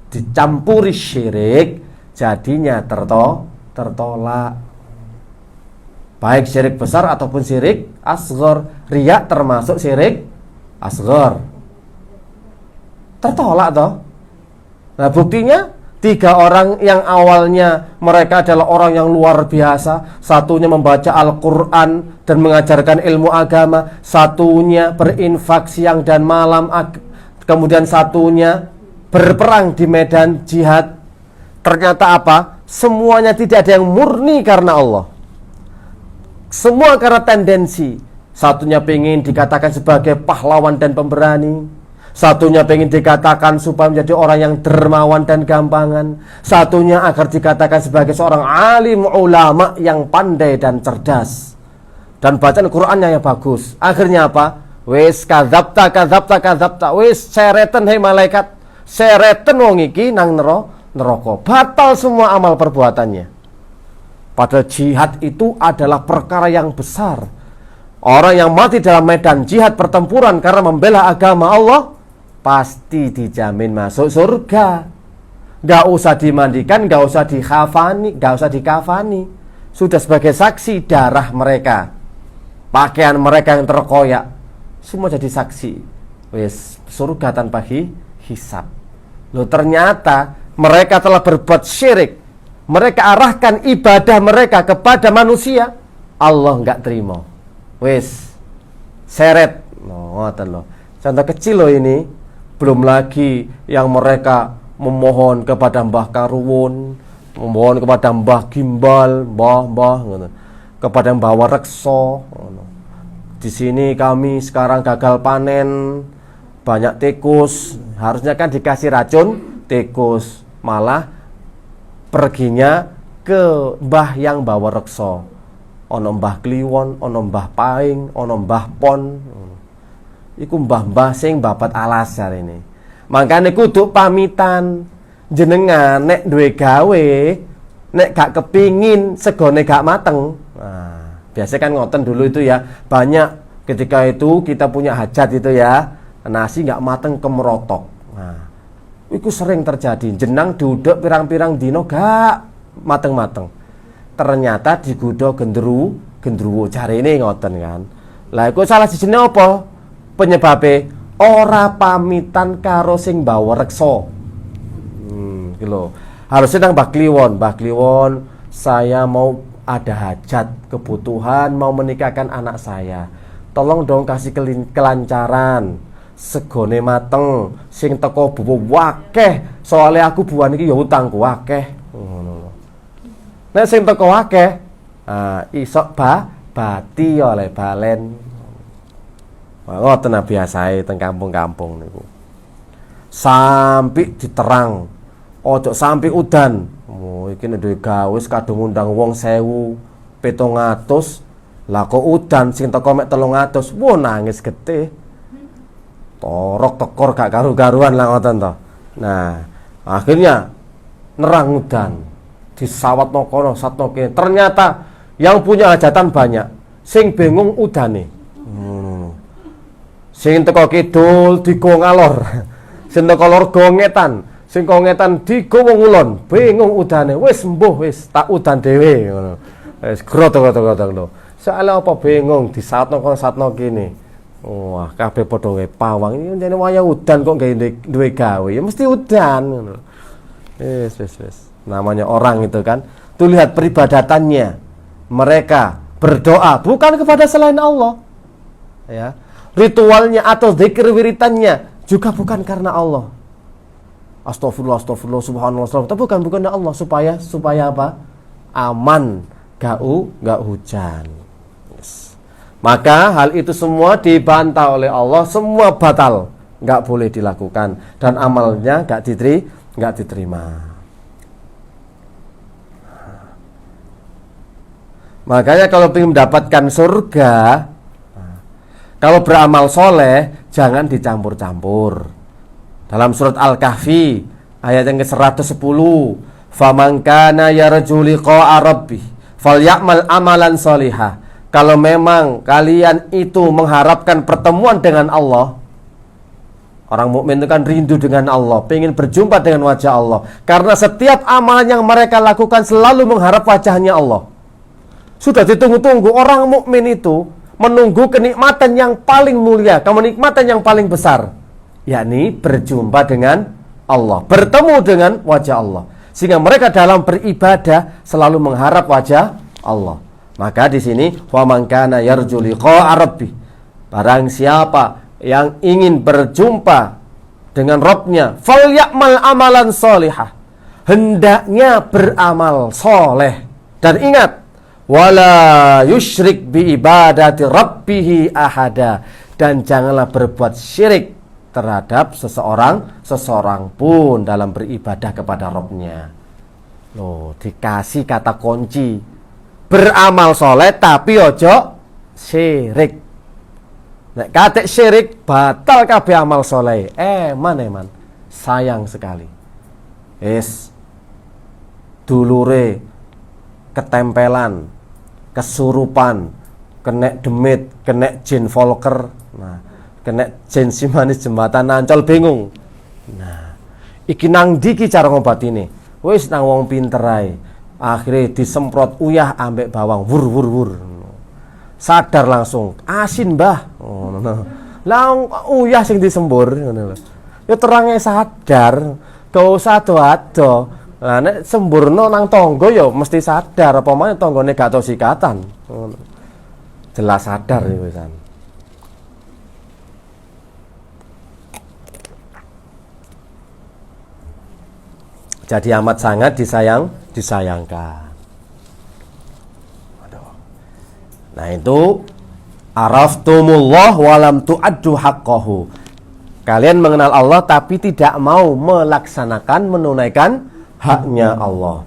dicampuri syirik, jadinya tertolak. Baik syirik besar ataupun syirik asghar. Riya termasuk syirik asghar. Tertolak toh. Nah buktinya 3 orang yang awalnya mereka adalah orang yang luar biasa. Satunya membaca Al-Quran dan mengajarkan ilmu agama, satunya berinfak siang dan malam, kemudian satunya berperang di medan jihad. Ternyata apa? Semuanya tidak ada yang murni karena Allah. Semua karena tendensi. Satunya pengen dikatakan sebagai pahlawan dan pemberani, satunya pengen dikatakan supaya menjadi orang yang dermawan dan gampangan, satunya agar dikatakan sebagai seorang alim ulama yang pandai dan cerdas, dan bacaan Qur'annya yang bagus. Akhirnya apa? Wis kadzabta, wis sereten hei malaikat, sereten wong iki nang neraka. Batal semua amal perbuatannya. Padahal jihad itu adalah perkara yang besar. Orang yang mati dalam medan jihad pertempuran karena membela agama Allah pasti dijamin masuk surga. Gak usah dimandikan, gak usah dikafani. Sudah sebagai saksi darah mereka, pakaian mereka yang terkoyak, semua jadi saksi. Wes surga tanpa hisab. Loh ternyata mereka telah berbuat syirik. Mereka arahkan ibadah mereka kepada manusia, Allah gak terima. Wes seret. Contoh kecil loh ini. Belum lagi yang mereka memohon kepada Mbah Karuwun, memohon kepada Mbah Gimbal, Mbah kepada Mbah Warekso. Di sini kami sekarang gagal panen, banyak tikus. Harusnya kan dikasih racun tikus, malah perginya ke Mbah yang Mbah Warekso. Ono Mbah Kliwon, ono Mbah Paing, ono Mbah Pon. Iku mbah-mbah sing babat alas hari ini. Makanya kudu pamitan. Jenengan nek duwe gawe, nek gak kepingin segone gak mateng. Nah, biasanya kan ngoten dulu itu ya. Banyak ketika itu kita punya hajat itu ya, nasi gak mateng kemerotok. Nah, itu sering terjadi. Jenang diudek pirang-pirang dino gak mateng-mateng. Ternyata digudo gendruwo jarine ngoten kan. Lah iku salah sijine apa? Penyebabe ora pamitan karo sing bawa reksa. Gitu. Harusnya nang Mbah Kliwon, saya mau ada hajat, kebutuhan, mau menikahkan anak saya. Tolong dong kasih kelancaran. Segone mateng, sing teko bubu wakeh. Soalnya aku buan iki ya utangku wakeh. Nek sing teko wakeh, isok bati oleh balen. Ngoten biasae teng kampung-kampung niku. Sampai diterang. Ojo sampai udan. Oh, iki nek duwe gawe kadung ngundang wong 1.700. Lah kok udan sing teko mek 300. Wah nangis getih. Torok tekor gak karu-karuan lah ngoten to. Nah, akhirnya nerang udan. Disawatno kono satno kene. Ternyata yang punya hajatan banyak, sing bingung udane. Sing teko kidul digo ngalor. Sing teko lor gongetan. Sing kongetan digowo ngulon, bingung udane. Wis mbuh wis tak udan dhewe ngono. Wis grotok-grotok lho. Soale apa bingung disatno kono satno kene. Wah, kabeh padha wae pawang. Iki jane wayah udan kok gawe duwe gawe. Ya mesti udan ngono. Wis. Namanya orang itu kan. Tuh lihat peribadatannya. Mereka berdoa bukan kepada selain Allah. Ya. Ritualnya atau zikir wiritannya juga bukan karena Allah. Astagfirullah, subhanallah, tapi bukan Allah supaya apa? Aman, gak hujan. Yes. Maka hal itu semua dibantah oleh Allah, semua batal, gak boleh dilakukan dan amalnya gak diterima. Makanya kalau ingin mendapatkan surga, kalau beramal soleh jangan dicampur-campur. Dalam surat Al-Kahfi ayat yang ke-110, "Faman kana yarju liqa'a rabbih falyamal amalan shalihah." Kalau memang kalian itu mengharapkan pertemuan dengan Allah, orang mukmin itu kan rindu dengan Allah, pengen berjumpa dengan wajah Allah. Karena setiap amalan yang mereka lakukan selalu mengharap wajahnya Allah. Sudah ditunggu-tunggu, orang mukmin itu menunggu kenikmatan yang paling mulia, kenikmatan yang paling besar, yakni berjumpa dengan Allah, bertemu dengan wajah Allah. Sehingga mereka dalam beribadah selalu mengharap wajah Allah. Maka di sini wa man kana yarju liqa'a rabbih, barang siapa yang ingin berjumpa dengan Rabbnya, falyamal amalan shalihah, hendaknya beramal soleh. Dan ingat, wala yusyrik bi ibadati rabbih ahada, dan janganlah berbuat syirik terhadap seseorang pun dalam beribadah kepada Rabb-Nya. Loh, dikasih kata kunci. Beramal soleh tapi ojo syirik. Nek katik syirik batal kabeh amal soleh. Eman. Sayang sekali. Dulure ketempelan, kesurupan, kena demit, kena jin volker. Nah, kena jin si manis jembatan Ancol bingung. Nah, iki nang ndi ki cara ngobatine? Wis nang wong pinter ae. Akhirnya disemprot uyah ambek bawang wur. Sadar langsung, asin mbah. Lah uyah sing disembur ngono lho. Ya terangnya sadar, gak usah ado-ado. Lah nek semburno nang tangga ya mesti sadar apa meneh tanggane gak tau sikatan. Jelas sadar iki wisan. Jadi amat sangat disayangkan. Aduh. Nah itu araftumullah walam tu'addu haqqahu. Kalian mengenal Allah tapi tidak mau melaksanakan, menunaikan haknya Allah.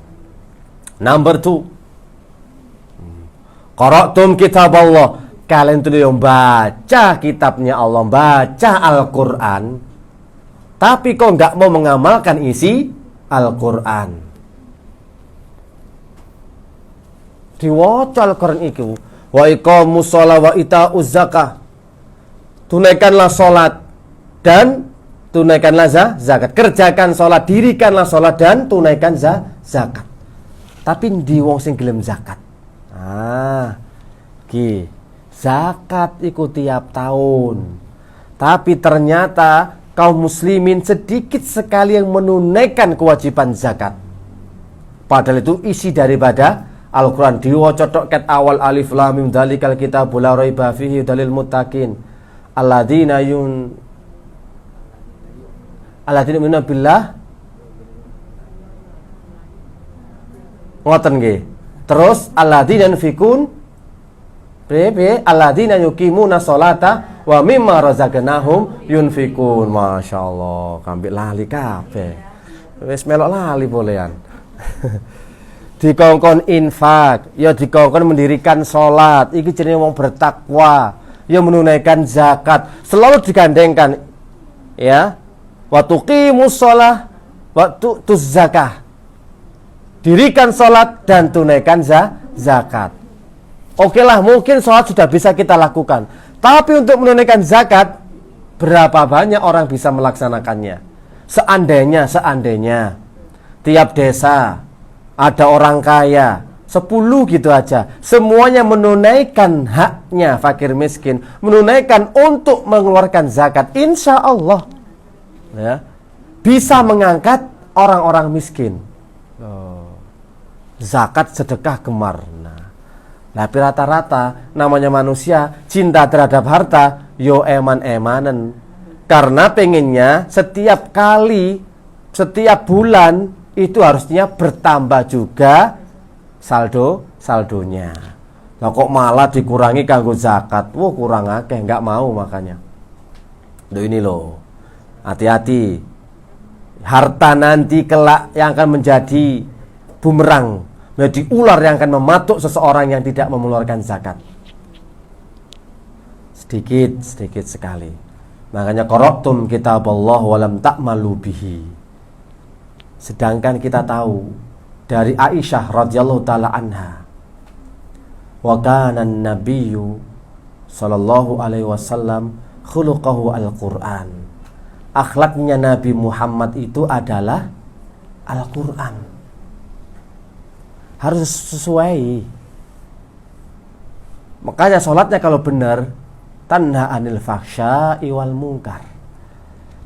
Number 2. Qara'tum kitab Allah. Kalian itu yang baca kitabnya Allah, baca Al-Quran, tapi kok nggak mau mengamalkan isi Al-Quran. Diwaca Al-Quran itu, wa iqamus shalah wa ita'uz zakah, tunaikanlah sholat dan tunaikanlah zakat. Kerjakan sholat, dirikanlah sholat dan tunaikan zakat. Tapi di wong sing gelem zakat. Zakat ikut tiap tahun. Tapi ternyata kaum muslimin sedikit sekali yang menunaikan kewajiban zakat. Padahal itu isi daripada Al-Quran. Diwaca tok ket awal alif lam mim dzalikal kitabul la raiba fihi dalil muttaqin alladzina yu'minuna billah. Ngoten nggih. Terus alladzina yunfikun alladzina yuqimuna sholata wa mimma razaqnahum yunfikun. Masyaallah, kambik lali kabeh. Wis melok lali bolehan. Dikongkon infak, ya dikongkon mendirikan sholat, iki jenenge wong bertakwa, ya menunaikan zakat, selalu digandengkan, ya. Wa tuqimus shalah wa tu'tuz zakah. Dirikan sholat dan tunaikan zakat. Oke lah, mungkin sholat sudah bisa kita lakukan, tapi untuk menunaikan zakat, berapa banyak orang bisa melaksanakannya? Seandainya tiap desa ada orang kaya 10 gitu aja, semuanya menunaikan haknya fakir miskin, menunaikan untuk mengeluarkan zakat, insya Allah ya, bisa mengangkat orang-orang miskin. Zakat sedekah gemar. Tapi rata-rata namanya manusia cinta terhadap harta yo eman-emanen, karena pengennya setiap kali, setiap bulan itu harusnya bertambah juga saldonya. Nah kok malah dikurangi kanggo zakat? Wah kurang akeh, nggak mau makanya. Ini loh, hati-hati. Harta nanti kelak yang akan menjadi bumerang, menjadi ular yang akan mematuk seseorang yang tidak mengeluarkan zakat. Sedikit sekali. Makanya qara'tum kitaballah walam ta'malu bihi. Sedangkan kita tahu dari Aisyah radhiyallahu taala anha, wa kana an-nabiyyu sallallahu alaihi wasallam khuluquhu al-Qur'an. Akhlaknya Nabi Muhammad itu adalah Al-Qur'an. Harus sesuai. Makanya sholatnya kalau benar, tanha anil fahsya'i wal munkar,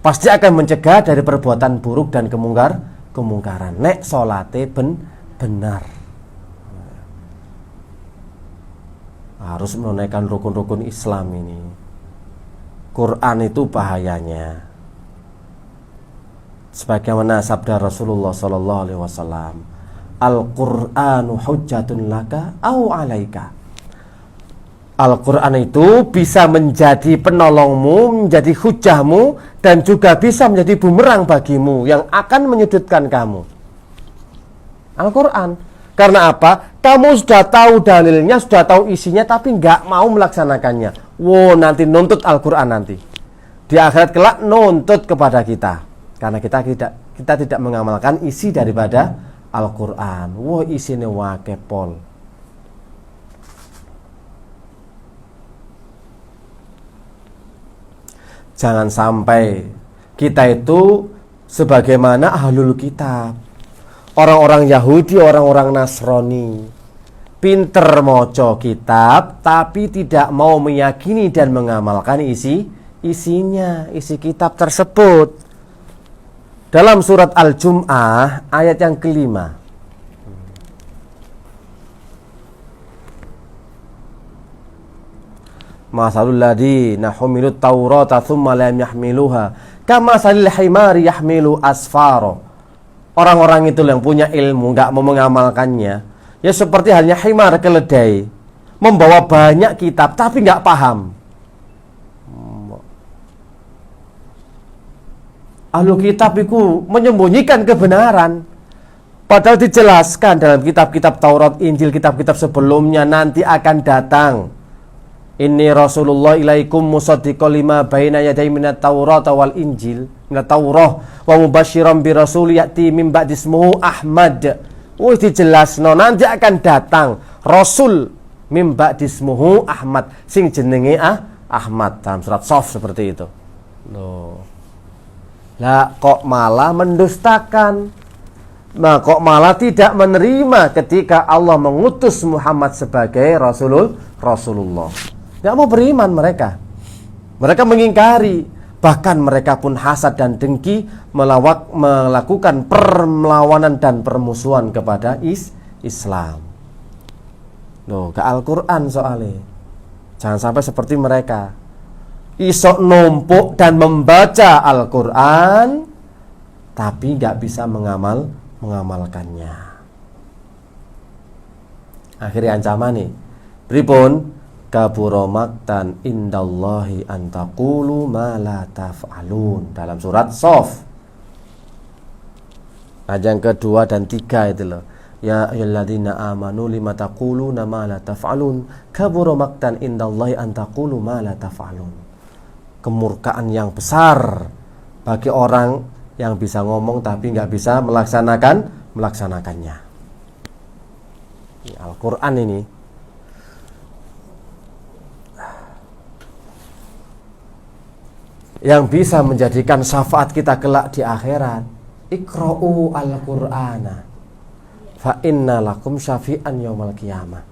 pasti akan mencegah dari perbuatan buruk dan kemungkaran. Nek sholate benar, harus menunaikan rukun-rukun Islam ini. Quran itu bahayanya, sebagaimana sabda Rasulullah sallallahu alaihi wasallam, Al-Qur'anu hujjatun laka au alaika. Al-Quran itu bisa menjadi penolongmu, menjadi hujahmu, dan juga bisa menjadi bumerang bagimu yang akan menyudutkan kamu. Al-Quran. Karena apa? Kamu sudah tahu dalilnya, sudah tahu isinya, tapi nggak mau melaksanakannya. Wow, nanti nuntut Al-Quran nanti. Di akhirat kelak nuntut kepada kita. Karena kita tidak mengamalkan isi daripada Al-Quran. Wow, isinya wakepol. Jangan sampai kita itu sebagaimana ahlul kitab, orang-orang Yahudi, orang-orang Nasrani, pinter moco kitab tapi tidak mau meyakini dan mengamalkan isi kitab tersebut. Dalam surat Al-Jum'ah ayat yang kelima, masalul ladina humilut taurata thumma lam yahmiluha kamasalil himari yahmilu asfaro. Orang-orang itu yang punya ilmu nggak mau mengamalkannya, ya seperti halnya himar, keledai, membawa banyak kitab tapi nggak paham. Ahlu kitab itu menyembunyikan kebenaran, padahal dijelaskan dalam kitab-kitab Taurat, Injil, kitab-kitab sebelumnya nanti akan datang Inni Rasulullah ilaikum musaddiqan lima baina yaday minat Taurat wal Injil, minat Taurah wa mubasysyiran bi rasul ya'ti min ba'di ismuhu Ahmad. Wis dijelasno nanti akan datang rasul min ba'di ismuhu Ahmad sing jenenge Ahmad dalam surat Shaf seperti itu. Loh. Lah kok malah mendustakan? Nah, kok malah tidak menerima ketika Allah mengutus Muhammad sebagai Rasulullah. Tidak mau beriman mereka. Mereka mengingkari. Bahkan mereka pun hasad dan dengki melakukan perlawanan dan permusuhan kepada Islam. Loh, ke Al-Quran soalnya. Jangan sampai seperti mereka. Isok numpuk dan membaca Al-Quran tapi gak bisa mengamalkannya. Akhirnya ancaman nih. Pripun? Kabura maktan indallahi an taqulu ma la taf'alun. Dalam surat Shaf ayat yang kedua dan 3 itu loh. Ya ayyuhalladzina amanu lima taquluna ma la taf'alun. Kabura maktan indallahi an taqulu ma la taf'alun. Kemurkaan yang besar bagi orang yang bisa ngomong tapi nggak bisa melaksanakannya. Ini Al-Quran ini. Yang bisa menjadikan syafaat kita kelak di akhirat. Iqra'u al-Qur'ana fa inna lakum syafi'an yaumal qiyamah.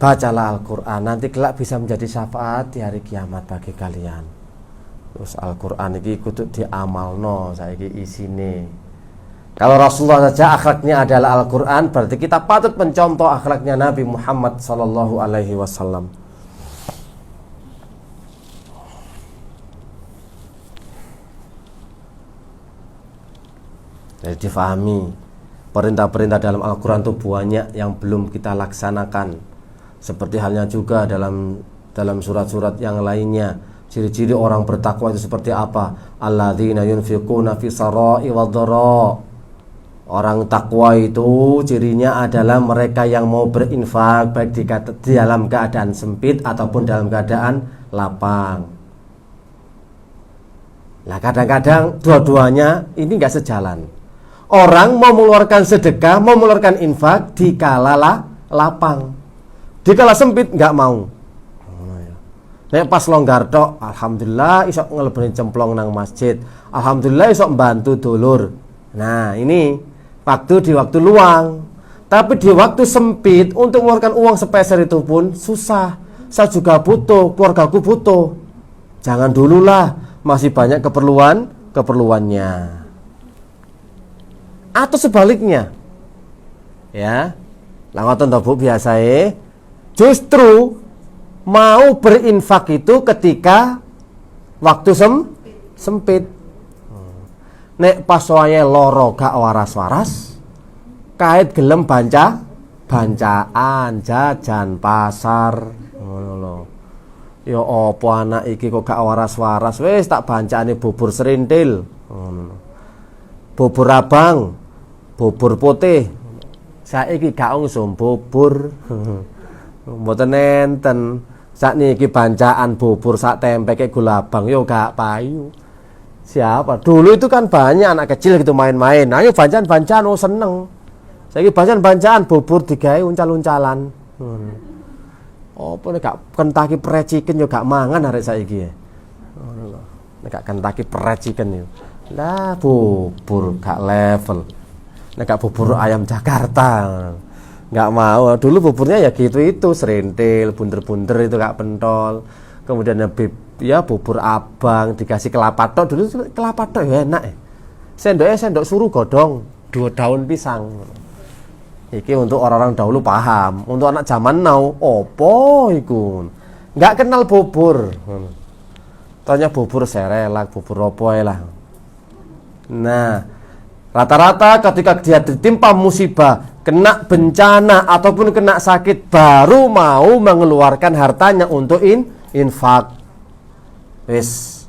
Bacalah Al-Quran, nanti kelak bisa menjadi syafaat di hari kiamat bagi kalian. Terus Al-Quran ini kudu diamalno saiki isine. Kalau Rasulullah saja akhlaknya adalah Al-Quran, berarti kita patut mencontoh akhlaknya Nabi Muhammad sallallahu alaihi wasallam. Jadi difahami, perintah-perintah dalam Al-Quran itu banyak yang belum kita laksanakan. Seperti halnya juga dalam surat-surat yang lainnya. Ciri-ciri orang bertakwa itu seperti apa? Alladzina yunfiquna fi sarai wadh-dharra. Orang takwa itu cirinya adalah mereka yang mau berinfak baik di dalam keadaan sempit ataupun dalam keadaan lapang. Nah, kadang-kadang dua-duanya ini enggak sejalan. Orang mau mengeluarkan sedekah, mau mengeluarkan infak di kala lapang. Di kala sempit enggak mau. Nek pas longgar tok, alhamdulillah isok ngelebeni cemplong nang masjid. Alhamdulillah isok bantu dulur. Nah, ini waktu di waktu luang. Tapi di waktu sempit untuk mengeluarkan uang sepeser itu pun susah. Saya juga butuh, keluargaku butuh. Jangan dululah, masih banyak keperluannya. Atau sebaliknya. Ya. Lah ngoten to Bu biasae. Justru mau berinfak itu ketika waktu sempit. Nek pas wae loro gak waras-waras, kait gelem bancaan, jajan pasar, ngono lho. Ya apa anak iki kok gak waras-waras, wis tak bancane bubur serintil, ngono. Bubur abang, bubur putih. Saiki gak usum bubur. Mboten enten. Sakniki bancaan bubur sak tempe kek gula abang yo gak payu. Siapa? Dulu itu kan banyak anak kecil gitu main-main. Ayo bancaan-bancaan oh seneng. Saiki bancaan-bancaan bubur digawe uncal-uncalan. Apa nek gak kentaki preciken yo gak mangan arek saiki. Ngono lho. Nek gak kentaki preciken yo. Lah bubur gak level. Nek gak bubur ayam Jakarta. Nggak mau. Dulu buburnya ya gitu itu serintil, bunder-bunder itu gak pentol. Kemudian ya bubur abang dikasih kelapa tok. Dulu kelapa tok ya enak. Sendok suruh godong 2 daun pisang. Iki untuk orang-orang dahulu paham. Untuk anak zaman now opo iku? Nggak kenal bubur. Tanya bubur serelak, bubur opo lah. Nah, rata-rata ketika dia ditimpa musibah, kena bencana ataupun kena sakit, baru mau mengeluarkan hartanya untuk infak. Wis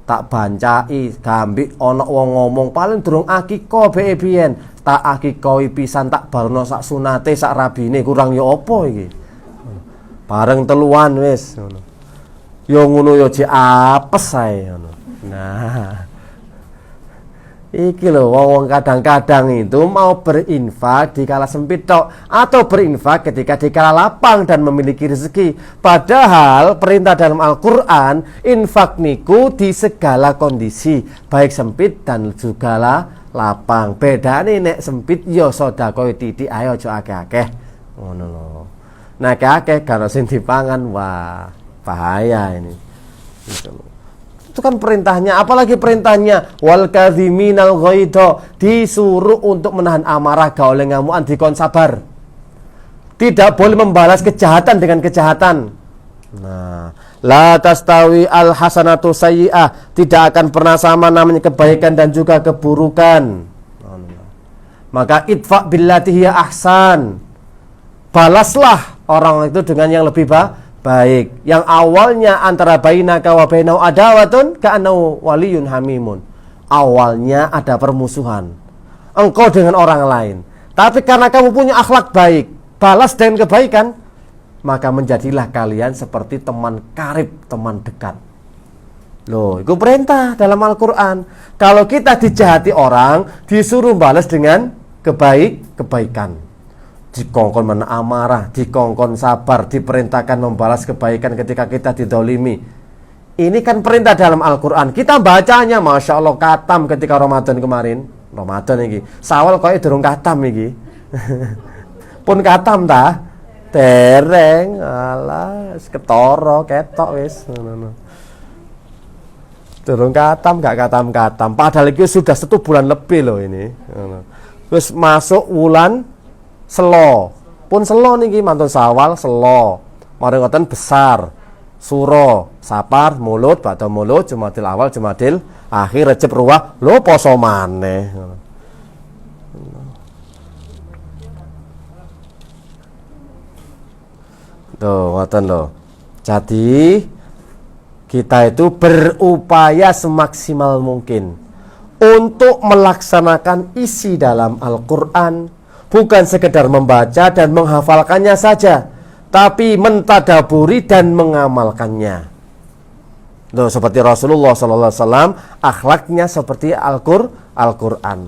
tak bancai gambik ana wong ngomong paling durung akikah beke biyen, tak akikah pisan tak barono sak sunate sak rabine kurang ya apa iki. Bareng teluan wis ngono. Yo ngono yo jek apes ae ngono. Nah, iki lho wong kadang-kadang itu mau berinfak di kala sempit tok atau berinfak ketika di kala lapang dan memiliki rezeki. Padahal perintah dalam Al-Qur'an infak niku di segala kondisi, baik sempit dan juga lapang. Bedane nek sempit yo sedekah titik ayo aja akeh-akeh. Ngono lho. Nah akeh karo sing dipangan wah bahaya ini. Itu kan perintahnya, apalagi perintahnya wal kadhiminal ghaidha, disuruh untuk menahan amarah, gak oleh ngamuan, dikon sabar. Tidak boleh membalas kejahatan dengan kejahatan. Nah, la tastawi al hasanatu sayyi'ah, tidak akan pernah sama namanya kebaikan dan juga keburukan. Maka idfa billati hiya ahsan, balaslah orang itu dengan yang lebih baik. Yang awalnya antara bainaka wa bainau adawatun ka'annahu waliyun hamimun. Awalnya ada permusuhan engkau dengan orang lain, tapi karena kamu punya akhlak baik, balas dengan kebaikan, maka menjadilah kalian seperti teman karib, teman dekat. Loh, itu perintah dalam Al-Quran. Kalau kita dijahati orang, disuruh balas dengan kebaikan. Dikongkon menahan amarah, dikongkon sabar, diperintahkan membalas kebaikan ketika kita didolimi. Ini kan perintah dalam Al-Quran. Kita bacanya, Masya Allah, katam ketika Ramadan kemarin. Ramadan ini Sawal kok durung katam iki. Pun katam ta? Dereng, alah, ketoro, ketok wis. Durung katam, gak katam-katam. Padahal itu sudah 1 bulan lebih loh ini. Terus masuk wulan Selo, pun selo niki mantun Sawal selo. Mari ngoten besar. Suro, Sapar, Mulut, Ba'da Mulut, Jumadil Awal, Jumadil Akhir, Rejab, Ruwah, lho poso maneh. Tuh, ngoten lho. Jadi kita itu berupaya semaksimal mungkin untuk melaksanakan isi dalam Al-Qur'an. Bukan sekedar membaca dan menghafalkannya saja, tapi mentadaburi dan mengamalkannya. Loh, seperti Rasulullah SAW, akhlaknya seperti Al-Quran.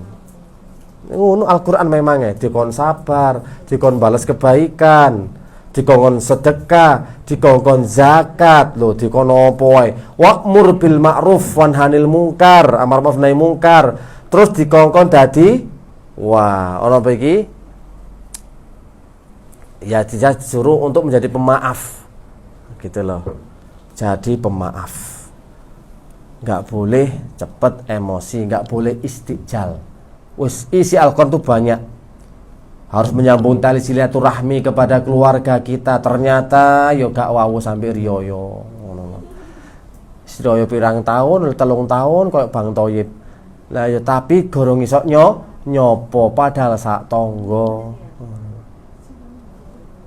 Al-Quran memangnya dikon sabar, dikon balas kebaikan, dikon sedekah, dikon zakat, loh, dikon opoy, wa'mur bil ma'ruf wanhanil mungkar, amar ma'ruf nahi mungkar, terus dikon dadi wah, orang bagi ya disuruh untuk menjadi pemaaf, gitu loh. Jadi pemaaf, nggak boleh cepet emosi, nggak boleh istijal. Isi Al-Quran itu banyak. Harus menyambung tali silaturahmi kepada keluarga kita. Ternyata yo gak wawu sampai riyoyo. Riyoyo pirang tahun, 3 tahun kayak Bang Toyib. Lah yo tapi gorong iso nyopo padahal sak tonggo.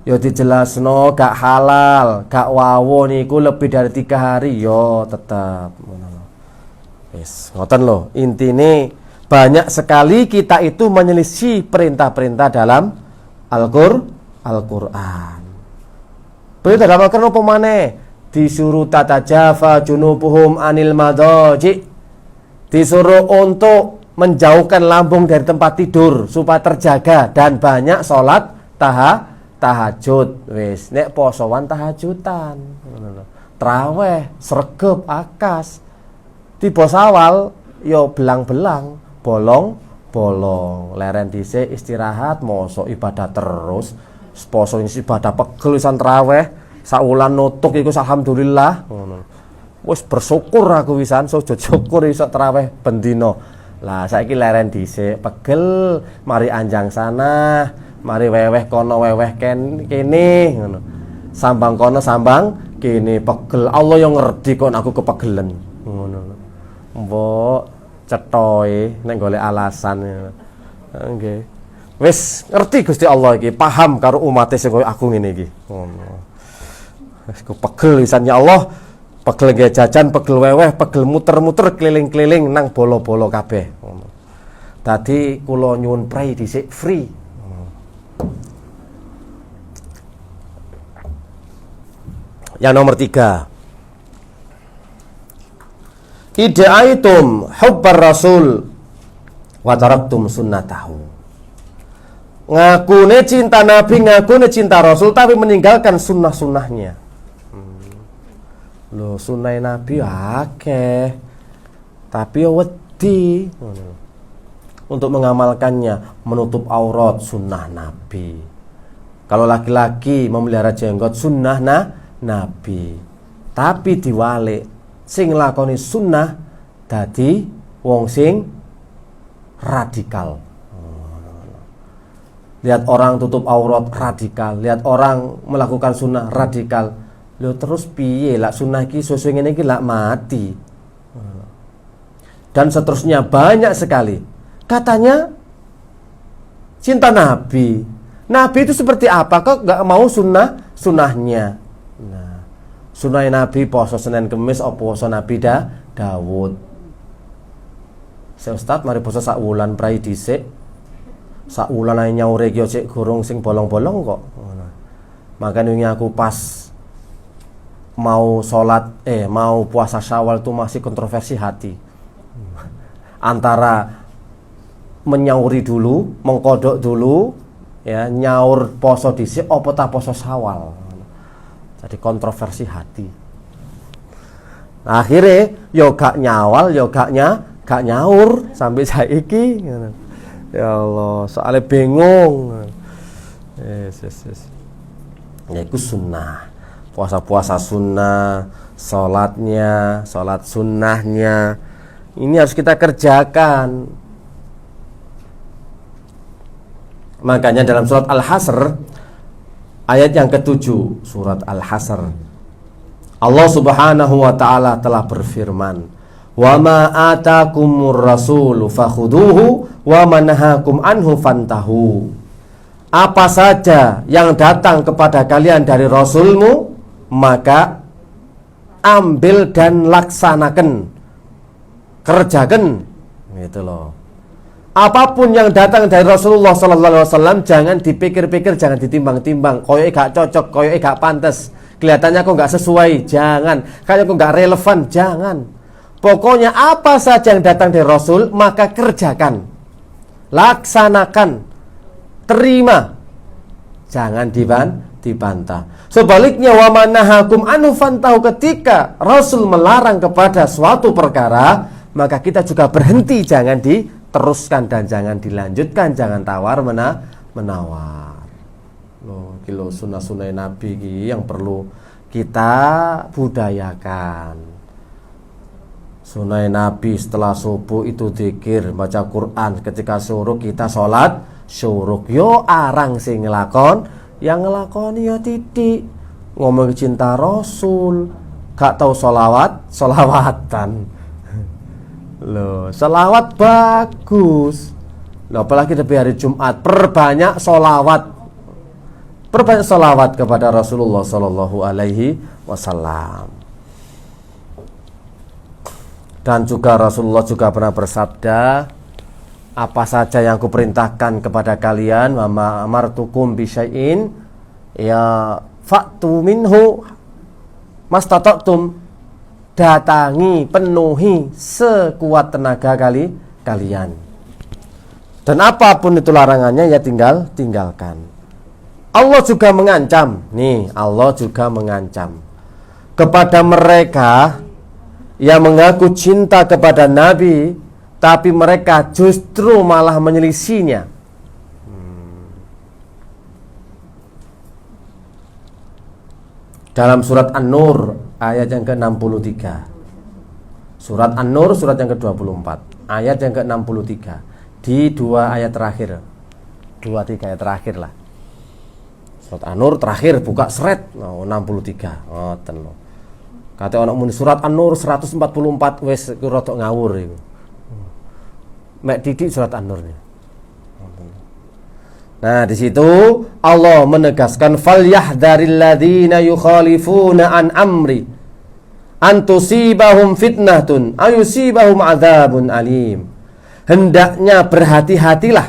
Yo dijelasno gak halal, gak wawo niku lebih dari 3 hari yo tetap. Wis, ngoten lho. Intine banyak sekali kita itu menyelisih perintah-perintah dalam Al-Qur'an. Perintah dalam Al-Qur'an apa maneh? Disuruh tatajafa junubuhum anil madaji. Disuruh untuk menjauhkan lambung dari tempat tidur supaya terjaga dan banyak sholat tahajud. Wis, nek posowan tahajudan. Traweh, sregep, akas. Tiba Sawal yo belang-belang, bolong-bolong. Leren dhisik istirahat, mosok ibadah terus. Poso ibadah pegel wisan traweh, saulan nutuk iku alhamdulillah ngono. Wis bersyukur aku wisan, sujud syukur iso traweh bendina. Lah saiki leren dhisik pegel, mari anjang sana, mari weweh kono weweh kene ngono. Sambang kono sambang kene pegel. Allah yang ngerti kon aku kepegelen ngono. Mbok cetoe nek golek alasan. Nggih. Wis ngerti Gusti Allah iki, paham karo umate sing koyo aku ngene iki. Ngono. Wis kepegel wisan ya Allah. Pegel nggih jajan, pegel weweh, pegel muter-muter keliling-keliling nang bolo-bolo kabeh. Dadi kula nyuwun pray dhisik free. Yang nomor 3. ida'aitum hubbar rasul wa taraktum sunnatahu. Ngakune cinta Nabi, ngakune cinta Rasul, tapi meninggalkan sunnah-sunnahnya. Loh, sunnah Nabi akeh, tapi wedi untuk mengamalkannya, menutup aurat sunnah Nabi. Kalau laki-laki memelihara jenggot sunnah Nabi, tapi diwalik sing lakoni sunnah dadi wong sing radikal. Lihat orang tutup aurat radikal, lihat orang melakukan sunnah radikal. Lho terus piye lak sunnah iki sesuai ngene iki lak mati. Dan seterusnya banyak sekali. Katanya cinta Nabi. Nabi itu seperti apa? Kok gak mau sunnahnya? Nah, sunnah Nabi poso Senin Kemis apa poso Nabi Dawud. Ustaz mari poso sak wulan prai dhisik. Sak wulan ae nyaure iki cek gorong sing bolong-bolong kok. Makanya wingi aku pas mau mau puasa Syawal itu masih kontroversi hati. Antara menyauri dulu, mengkodok dulu, ya nyaur poso dhisik apa ta poso Syawal. Jadi kontroversi hati. Nah, akhirnya yo gak nyawal, yo gak nyaur sampai saiki. Ya Allah, soalnya bingung. Yes. Ya itu sunnah. Puasa-puasa sunnah, sholat sunnahnya. Ini harus kita kerjakan. Makanya dalam surat Al-Hasr ayat yang ke-7, surat Al-Hasr, Allah Subhanahu wa taala telah berfirman, "Wa ma atakumur rasulu fakhuduhu wa ma nahakum anhu fantahu." Apa saja yang datang kepada kalian dari Rasulmu, maka ambil dan laksanakan, kerjakan, gitu loh. Apapun yang datang dari Rasulullah sallallahu alaihi wasallam jangan dipikir-pikir, jangan ditimbang-timbang. Koyoke gak cocok, koyoke gak pantas, kelihatannya kok gak sesuai, jangan. Kayaknya kok gak relevan, jangan. Pokoknya apa saja yang datang dari Rasul maka kerjakan, laksanakan, terima, jangan dibantah. Sebaliknya wa manahakum anhu fantahu, ketika Rasul melarang kepada suatu perkara maka kita juga berhenti, jangan diteruskan dan jangan dilanjutkan, jangan tawar menawar. Loh, kilo sunnah-sunnah Nabi yang perlu kita budayakan. Sunnah Nabi setelah subuh itu zikir, baca Quran, ketika syuruk kita sholat syuruk. Yo arang sing ngelakon, yang ngelakoni yo titik. Ngomong cinta Rasul, gak tahu solawatan. Loh, selawat bagus. Loh, apalagi di hari Jumat, perbanyak solawat kepada Rasulullah Sallallahu Alaihi Wasallam. Dan juga Rasulullah juga pernah bersabda, apa saja yang kuperintahkan kepada kalian, wa amartukum bisyai'in ya fa'tu minhu mastata'tum, datangi, penuhi sekuat tenaga kalian. Dan apapun itu larangannya ya tinggalkan. Allah juga mengancam. Nih, Allah juga mengancam kepada mereka yang mengaku cinta kepada Nabi, tapi mereka justru malah menyelisihinya. Dalam surat An-Nur ayat yang ke-63. Surat An-Nur surat yang ke-24, ayat yang ke-63. Di dua ayat terakhir. 2-3 ayat terakhir lah. Surat An-Nur terakhir buka seret 63. Ngoten lho. Kate ana muni surat An-Nur 144 wis rada ngawur iku. Mek titik surat An-Nur ini. Nah, di situ Allah menegaskan falyahdharil ladzina yukhalifuna an amri an tusibahum fitnatun ayusibahum adzabun alim. Hendaknya berhati-hatilah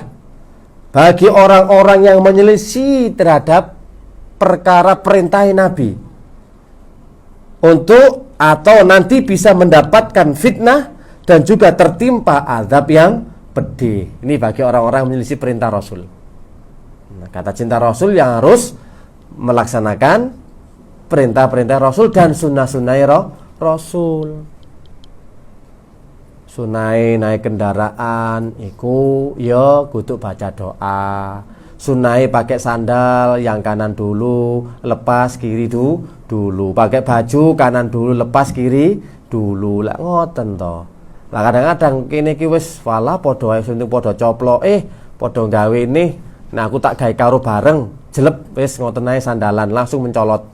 bagi orang-orang yang menyelisih terhadap perkara perintah Nabi, untuk atau nanti bisa mendapatkan fitnah dan juga tertimpa azab yang pedih. Ini bagi orang-orang yang menyelisih perintah Rasul. Nah, kata cinta Rasul yang harus melaksanakan perintah-perintah Rasul dan sunnah-sunnah Rasul. Sunai naik kendaraan iku ya kudu baca doa. Sunai pakai sandal yang kanan dulu, lepas kiri dulu. Pakai baju kanan dulu, lepas kiri dulu. Lah ngoten to. Lah kadang-kadang kene iki wis wala padha ae sunting padha coplok, padha gawe ini. Nah aku tak gawe karo bareng, jelep wis ngoten ae sandalan langsung mencolot.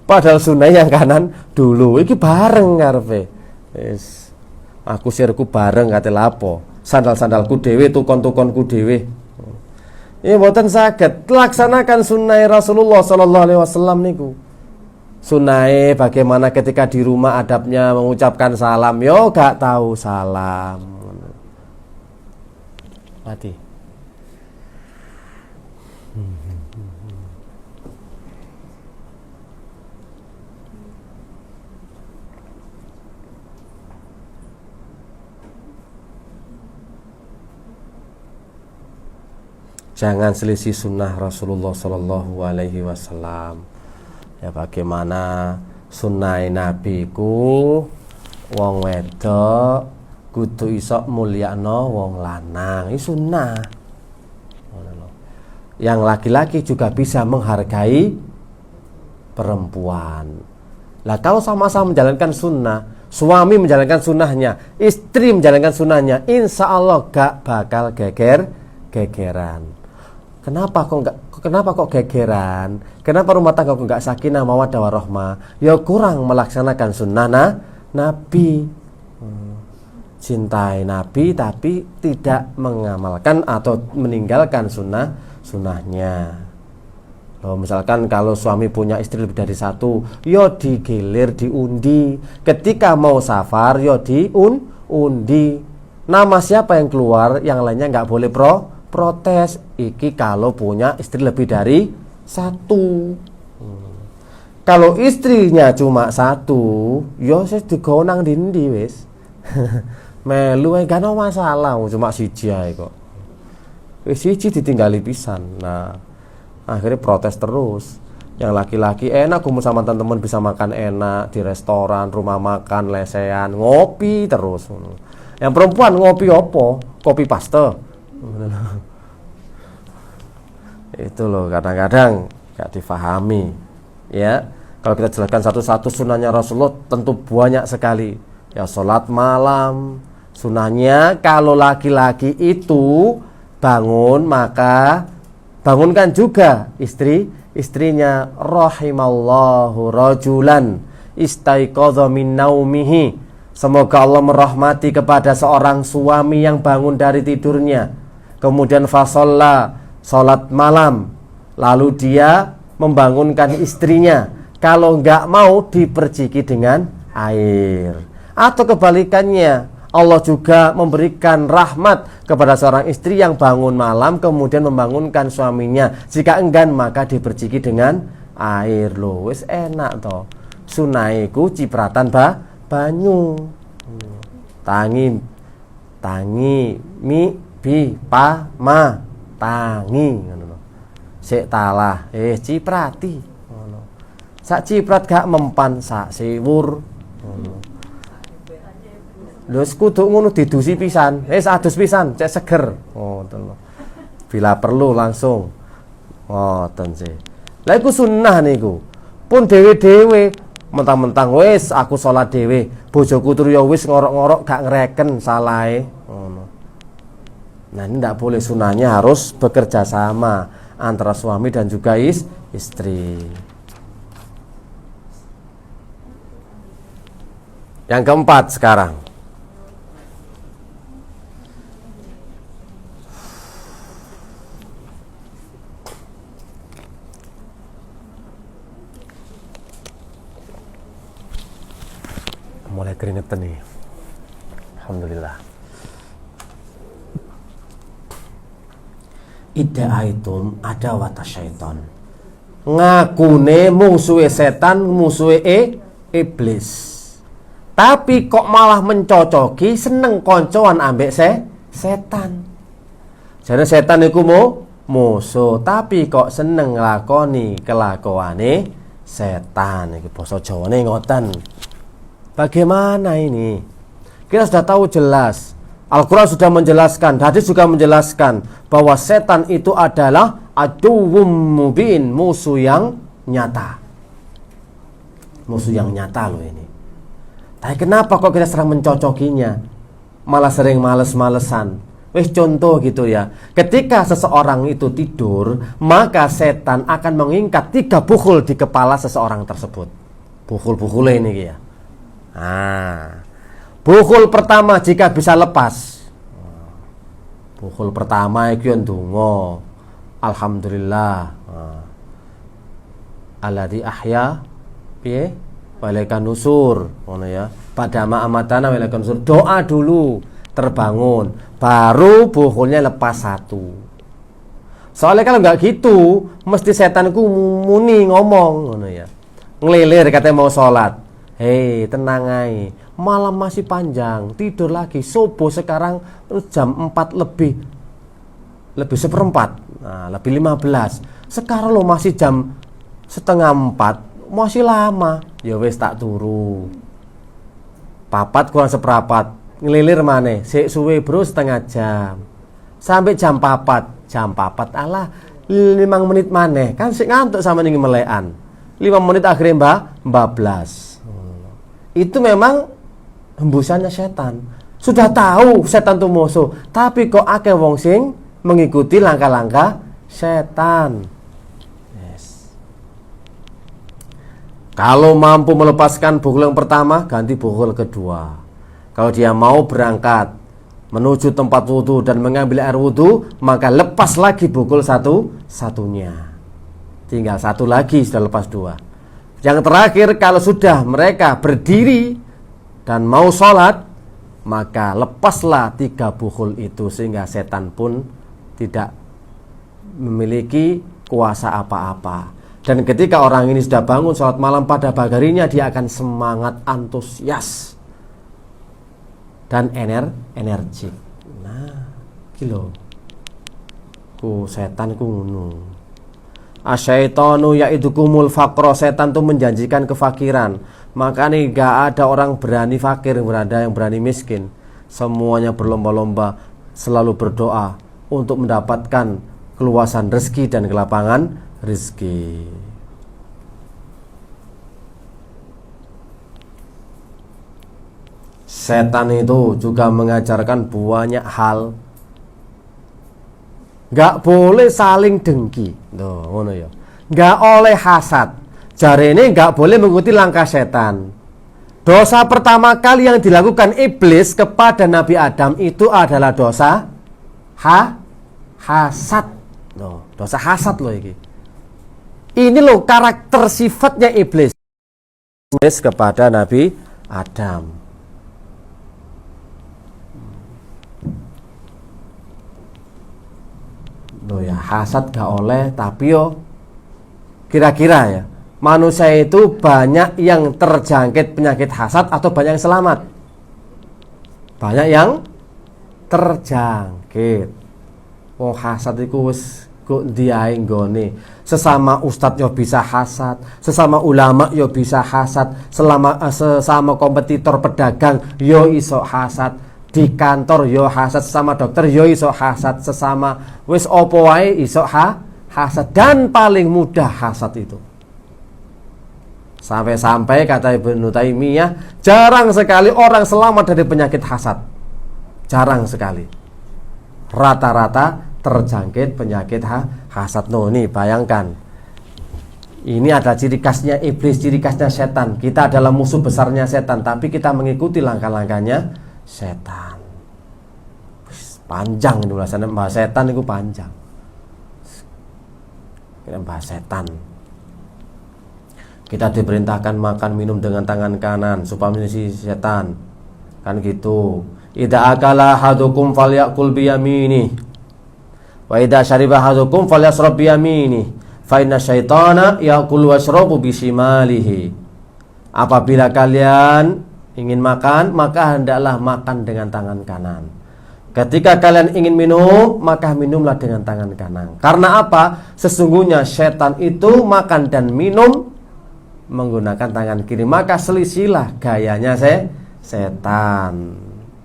Padahal sunai yang kanan dulu, iki bareng karepe. Wis aku sirku bareng kate lapo. Sandal-sandalku dhewe, tukon-tukonku dhewe. Ya mboten saged laksanakan sunnah Rasulullah sallallahu alaihi wasallam niku. Sunnah bagaimana ketika di rumah adabnya mengucapkan salam, yo gak tahu salam. Mati. Jangan selisih sunnah Rasulullah Sallallahu Alaihi Wasallam. Ya bagaimana sunnah Nabi ku wong wedok kudu iso mulyakno wong lanang. Ini sunnah. Yang laki-laki juga bisa menghargai perempuan. Lah kalau sama-sama menjalankan sunnah, suami menjalankan sunnahnya, istri menjalankan sunnahnya, insya Allah gak bakal gegeran. Kenapa kok gegeran? Kenapa rumah tangga kok gak sakinah mawaddah warahmah? Ya kurang melaksanakan sunnah Nabi. Cintai Nabi tapi tidak mengamalkan atau meninggalkan sunnahnya. Loh, misalkan kalau suami punya istri lebih dari satu, ya digilir, diundi. Ketika mau safar, ya diundi. Nama siapa yang keluar, yang lainnya nggak boleh protes. Iki kalau punya istri lebih dari satu. Kalau istrinya cuma satu, ya saya digonang dindi wis. Melu gak ada masalah, cuma siji ae kok. Wis siji ditinggali pisan. Nah, akhirnya protes terus. Yang laki-laki enak kumpul sama teman-teman, bisa makan enak di restoran, rumah makan, lesehan, ngopi terus. Yang perempuan ngopi opo? Kopi paste. Itu loh kadang-kadang gak difahami. Ya, kalau kita jelaskan satu-satu sunnahnya Rasulullah tentu banyak sekali. Ya sholat malam, sunnahnya kalau laki-laki itu bangun maka bangunkan juga istrinya. Rahimallahu rajulan istaiqadha min naumihi. Semoga Allah merahmati kepada seorang suami yang bangun dari tidurnya, kemudian fasalla, sholat malam, lalu dia membangunkan istrinya. Kalau enggak mau diperciki dengan air. Atau kebalikannya, Allah juga memberikan rahmat kepada seorang istri yang bangun malam kemudian membangunkan suaminya. Jika enggan maka diperciki dengan air. Loh wis enak toh. Sunaiku cipratan banyu. Tangi mi bi pa ma tangi ngono. Sik talah ciprati ngono. Sak ciprat gak mempan sak siwur ngono. Lho kudu ngono didusi pisan. Adus pisan, cek seger. Ngoten lho. Bila perlu langsung. Ngoten sih. Lah iku sunnah niku. Pun dhewe-dhewe mentang-mentang wis aku salat dhewe, bojoku turu ya wis ngorok-ngorok gak ngereken salahe. Ngono. Nah, ini ndak boleh, sunnahnya harus bekerja sama antara suami dan juga istri. Yang keempat sekarang. Mulai keringetan nih. Alhamdulillah. Idda'aitum adawata syaitan. ngakune musuhe setan, musuhe iblis. Tapi kok malah mencocoki seneng koncoan ambek setan. Jadi setan iku musuh, tapi kok seneng nglakoni kelakuane setan. Iki basa Jawane ngoten. Bagaimana ini? Kita sudah tahu jelas. Al-Quran sudah menjelaskan, hadis juga menjelaskan bahwa setan itu adalah aduwwum mubin, musuh yang nyata. Musuh yang nyata loh ini. Tapi kenapa kok kita sering mencocokinya? Malah sering males-malesan. Wih, contoh gitu ya. Ketika seseorang itu tidur, maka setan akan mengingkat 3 bukhul di kepala seseorang tersebut. Bukhul-bukhul ini ya. Bukhul pertama jika bisa lepas. Bukhul pertama iki ndonga. Alhamdulillah. Alladzi ahya piye? Walaikan nusur, ngono ya. Pada ma'amatana walaikan nusur. Doa dulu, terbangun, baru bukhulnya lepas 1. Soalnya kalau nggak gitu, mesti setanku muni ngomong, ngono ya. Ngelilir katanya mau sholat. Hei, tenang aja. Malam masih panjang, tidur lagi. Subuh sekarang jam 4 lebih seperempat. Nah, lebih 15. Sekarang lo masih jam setengah 4, masih lama. Ya wes tak turu. 4 kurang seperempat. Ngelilir maneh, sik suwe bro setengah jam. Sampai jam 4. Jam 4 alah 5 menit maneh. Kan sik ngantuk sama ning melekan. 5 menit akhirnya bablas. Itu memang hembusannya setan. Sudah tahu setan itu musuh, tapi kok akeh wong sing mengikuti langkah-langkah setan. Yes. Kalau mampu melepaskan bukhul yang pertama, ganti bukhul kedua. Kalau dia mau berangkat menuju tempat wudhu dan mengambil air wudhu, maka lepas lagi bukhul satunya. Tinggal 1 lagi, sudah lepas 2. Yang terakhir, kalau sudah mereka berdiri dan mau sholat, maka lepaslah 3 bukhul itu, sehingga setan pun tidak memiliki kuasa apa-apa. Dan ketika orang ini sudah bangun sholat malam pada pagi harinya, dia akan semangat, antusias dan energik. Nah, kilo ku setan ku ngono. Asyaitonu ya'idukumul faqra, setan itu menjanjikan kefakiran. Makanya gak ada orang berani fakir, gak ada yang berani miskin. Semuanya berlomba-lomba selalu berdoa untuk mendapatkan keluasan rezeki dan kelapangan rezeki. Setan itu juga mengajarkan banyak hal. Gak boleh saling dengki. Tuh, ngono ya. Gak oleh hasad. Jarene gak boleh mengikuti langkah setan. Dosa pertama kali yang dilakukan iblis kepada Nabi Adam itu adalah dosa hasad. Tuh, dosa hasad loh ini. Ini loh karakter sifatnya iblis kepada Nabi Adam. Loh ya, hasad gak oleh, tapi yo kira-kira ya, manusia itu banyak yang terjangkit penyakit hasad atau banyak yang selamat? Banyak yang terjangkit. Wong hasad iku wis kok ndiae nggone. Sesama ustadz yo bisa hasad, sesama ulama yo bisa hasad, sesama kompetitor pedagang yo iso hasad. Di kantor yo hasad, sesama dokter yo iso hasad, sesama wis opo wae iso hasad. Dan paling mudah hasad itu. Sampai-sampai kata Ibnu Taimiyah, jarang sekali orang selamat dari penyakit hasad. Jarang sekali. Rata-rata terjangkit penyakit hasad. No, nih bayangkan. Ini ada ciri khasnya iblis, ciri khasnya setan. Kita adalah musuh besarnya setan, tapi kita mengikuti langkah-langkahnya setan. Panjang ini ulasannya, bahas setan itu panjang. Kita bahas setan. Kita diperintahkan makan minum dengan tangan kanan supaya menjadi setan. Kan gitu. Idza akala hadukum falyakul biyamini wa idza syariba hadukum falyasrab biyamini. Fa inna syaitana ya'kulu washrabu bisimalihi. Apabila kalian ingin makan, maka hendaklah makan dengan tangan kanan. Ketika kalian ingin minum, maka minumlah dengan tangan kanan. Karena apa? Sesungguhnya setan itu makan dan minum menggunakan tangan kiri. Maka selisilah gayanya setan.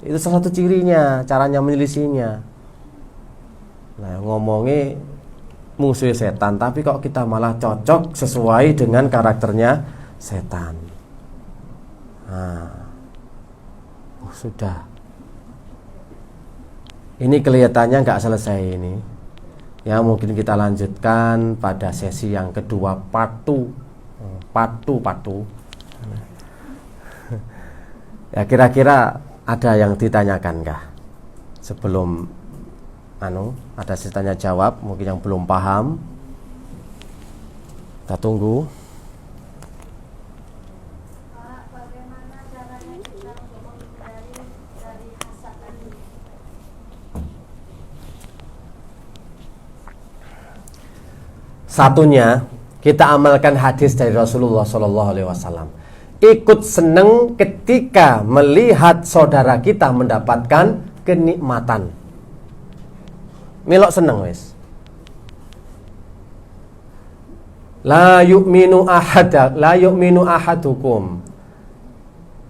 Itu salah satu cirinya, caranya menyelisihinya. Nah, ngomongi musuh setan, tapi kok kita malah cocok sesuai dengan karakternya setan. Nah, sudah. Ini kelihatannya nggak selesai ini. Ya, mungkin kita lanjutkan pada sesi yang kedua, patu. Ya, kira-kira ada yang ditanyakan kah? Sebelum ada sesi tanya jawab, mungkin yang belum paham. Kita tunggu. Satunya, kita amalkan hadis dari Rasulullah SAW. Ikut senang ketika melihat saudara kita mendapatkan kenikmatan. Melok seneng wis. La yu'minu ahadukum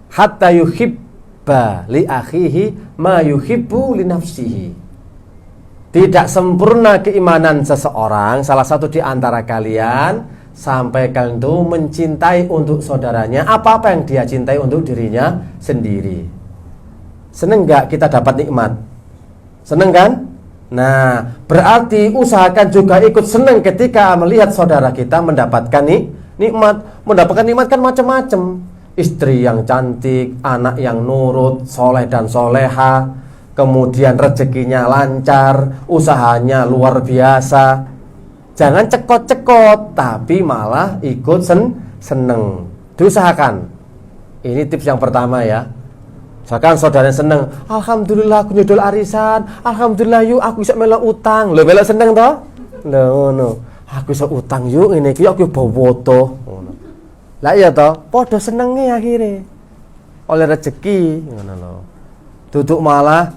hatta yuhibba li akhihi ma yuhibbu li nafsihi. Tidak sempurna keimanan seseorang, salah satu di antara kalian, sampai kalian itu mencintai untuk saudaranya apa-apa yang dia cintai untuk dirinya sendiri. Seneng gak kita dapat nikmat? Seneng kan? Nah, berarti usahakan juga ikut seneng ketika melihat saudara kita mendapatkan nikmat. Mendapatkan nikmat kan macam-macam. Istri yang cantik, anak yang nurut, soleh dan soleha, kemudian rezekinya lancar, usahanya luar biasa. Jangan cekot-cekot, tapi malah ikut seneng. Diusahakan. Ini tips yang pertama ya. Misalkan saudaranya seneng, alhamdulillah aku nyedol arisan, alhamdulillah yuk aku bisa melok utang. Lho melok seneng toh? Lho, aku bisa utang yuk ini ki aku bawa to. Lah iya toh, padha senenge akhirnya. Oleh rezeki ngono lho. Duduk malah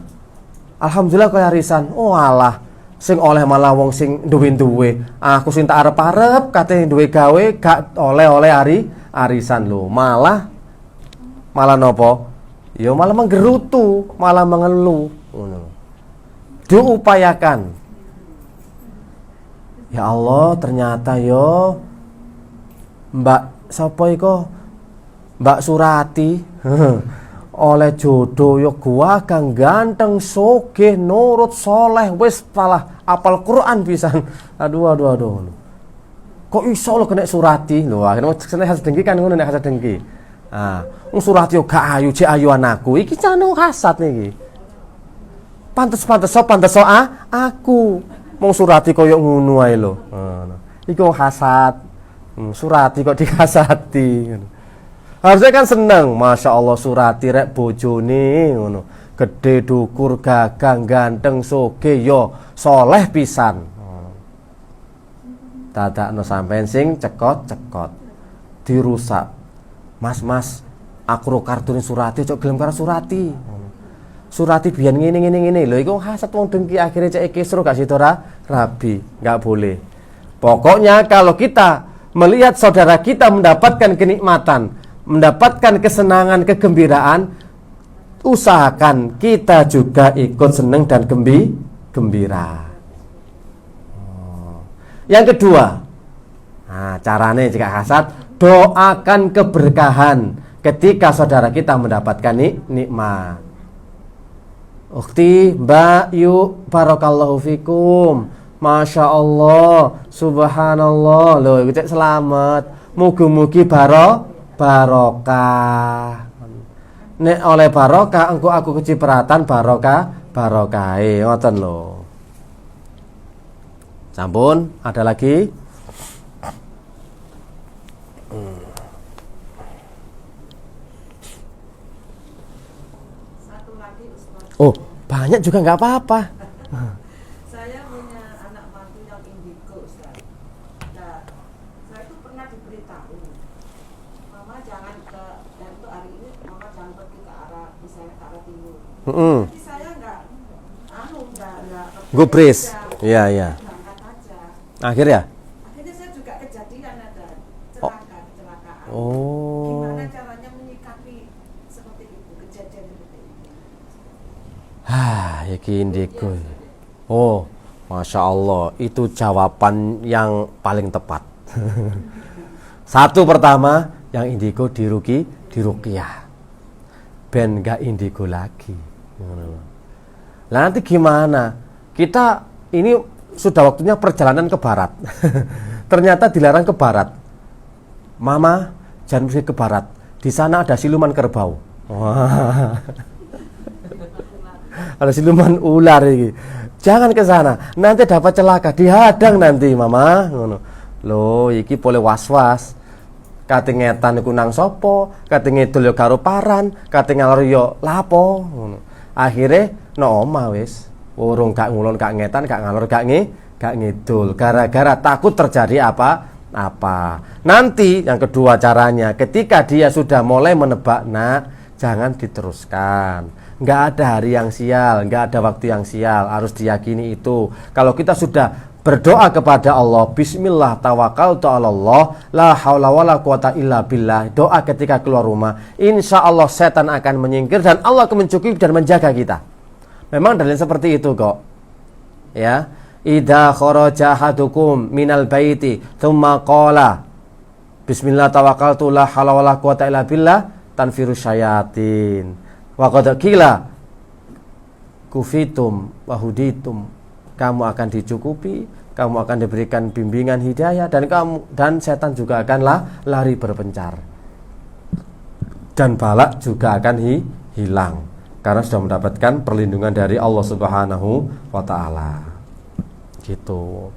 alhamdulillah kaya arisan. Oh alah, sing oleh malah wong sing duwe-duwe. Aku sing tak arep-arep kate duwe gawe gak oleh-oleh arisan lho. Malah nopo? Ya malah menggerutu, malah mengeluh. Diupayakan. Ya Allah, ternyata yo Mbak sapa iko? Mbak Surati oleh jodoh yo gua kang ganteng, sogeh, nurut, soleh, wis malah apal Quran pisan. Aduh. Kok iso lo kena Surati? Lho, akhirnya seneng hasad dengki kan ngono nek hasad dengki. Surati yo gak ayu, cek ayu anakku. Iki cano hasad niki. Pantes aku. Mong Surati koyo ngono ae lho. Iku hasad. Surati kok dihasati. Harusnya kan seneng, Masya Allah Surati rek bojone ngono. Gede dukur, gagang, ganteng, soge yo soleh pisan. Dadakno sampean sing cekot-cekot. Dirusak. Mas, aku ro kartune Surati, cok gelem karo Surati. Surati biyen ngene. Lho iku hasad wong dengki akhirnya cek kisru gak situ rabi, enggak boleh. Pokoknya kalau kita melihat saudara kita mendapatkan kenikmatan, mendapatkan kesenangan, kegembiraan, usahakan kita juga ikut senang dan gembira. Yang kedua, caranya jika hasad, doakan keberkahan ketika saudara kita mendapatkan nikmat. Ukhti, Mbak, yuk, barakallahu fikum, Masya Allah, subhanallah. Loh, cek selamat, mugi-mugi barokah. Nek oleh barokah, engko aku kecipratan barokah. Ngoten lho. Sampun, ada lagi? Satu lagi Ustaz. Oh, banyak juga nggak apa-apa. Saya punya anak mantu yang indigo Ustaz. Nah, saya itu pernah diberitahu, mama jangan ke, dan untuk hari ini mama jangan pergi ke arah, misalnya ke arah timur. Tapi saya nggak gubris, iya iya. berangkat aja. Akhirnya Saya juga kejadian ada kecelakaan. Oh. Gimana caranya menyikapi seperti itu, kejadian seperti itu? Iki indigo. Oh, Masya Allah, itu jawaban yang paling tepat. Satu pertama, yang indigo diruqyah. Ben gak indigo lagi. Nanti gimana? Kita ini sudah waktunya perjalanan ke barat. Ternyata dilarang ke barat. Mama, jangan pergi ke barat. Di sana ada siluman kerbau. Wah. Ada siluman ular ini. Jangan ke sana, nanti dapat celaka, dihadang nanti, Mama. Ngono. Loh, iki boleh was-was. Kate ngetan iku nang sapa, kate ngidul yo karo paran, kate ngalor yo lapo, ngono. Akhire no omah wis. Urung gak ngulon, gak ngetan, gak ngalor, gak ngidul. Gara-gara takut terjadi apa? Nanti yang kedua caranya, ketika dia sudah mulai menebak, jangan diteruskan. Nggak ada hari yang sial, nggak ada waktu yang sial, harus diyakini itu. Kalau kita sudah berdoa kepada Allah, bismillah tawakkaltu 'alallah, la haula wala quwata illa billah, doa ketika keluar rumah, insya Allah setan akan menyingkir dan Allah akan mencukupi dan menjaga kita. Memang dalil seperti itu kok. Ya, idza kharaja ahadukum minal baiti tsumma qala bismillah tawakkaltu la haula wala quwata illa billah tanfiru syayatin. Wa qad qila kufitum wa huditum, kamu akan dicukupi, kamu akan diberikan bimbingan hidayah, dan setan juga akan lari berpencar, dan balak juga akan hilang karena sudah mendapatkan perlindungan dari Allah Subhanahu wa taala. Gitu.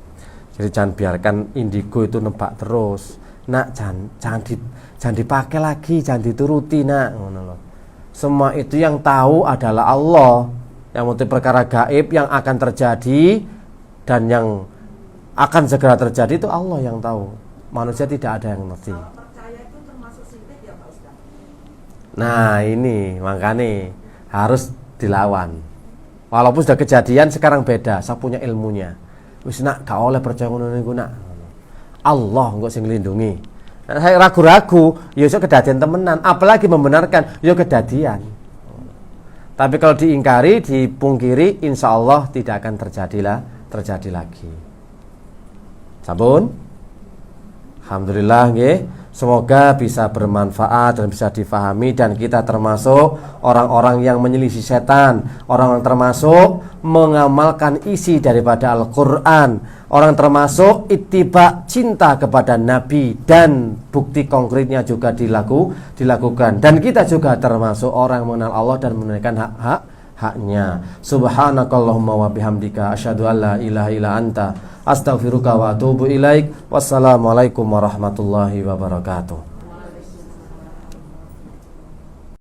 Jadi jangan biarkan indigo itu nebak terus. Jangan dipakai lagi, jangan dituruti, ngono loh. Semua itu yang tahu adalah Allah. Yang mengetahui perkara gaib yang akan terjadi dan yang akan segera terjadi itu Allah yang tahu. Manusia tidak ada yang ngerti. Kalau percaya itu termasuk sirik ya Pak Ustaz? Nah ini makanya harus dilawan. Walaupun sudah kejadian sekarang beda. Saya punya ilmunya. Wis nak gak oleh percaya ngono niku nak. Allah engko sing nglindungi. Saya ragu-ragu, ya iso kedadian temenan, apalagi membenarkan, ya kedadian. Tapi kalau diingkari, dipungkiri, insya Allah tidak akan terjadi lagi. Sampun? Alhamdulillah, nggih. Semoga bisa bermanfaat dan bisa difahami, dan kita termasuk orang-orang yang menyelisih setan, orang yang termasuk mengamalkan isi daripada Al-Quran, orang termasuk ittiba, cinta kepada Nabi, dan bukti konkretnya juga dilakukan. Dan kita juga termasuk orang yang mengenal Allah dan menunaikan haknya. Subhanakallahumma wa bihamdika asyhadu an la ilaha illa anta astaghfiruka wa atubu ilaik. Wassalamualaikum warahmatullahi wabarakatuh.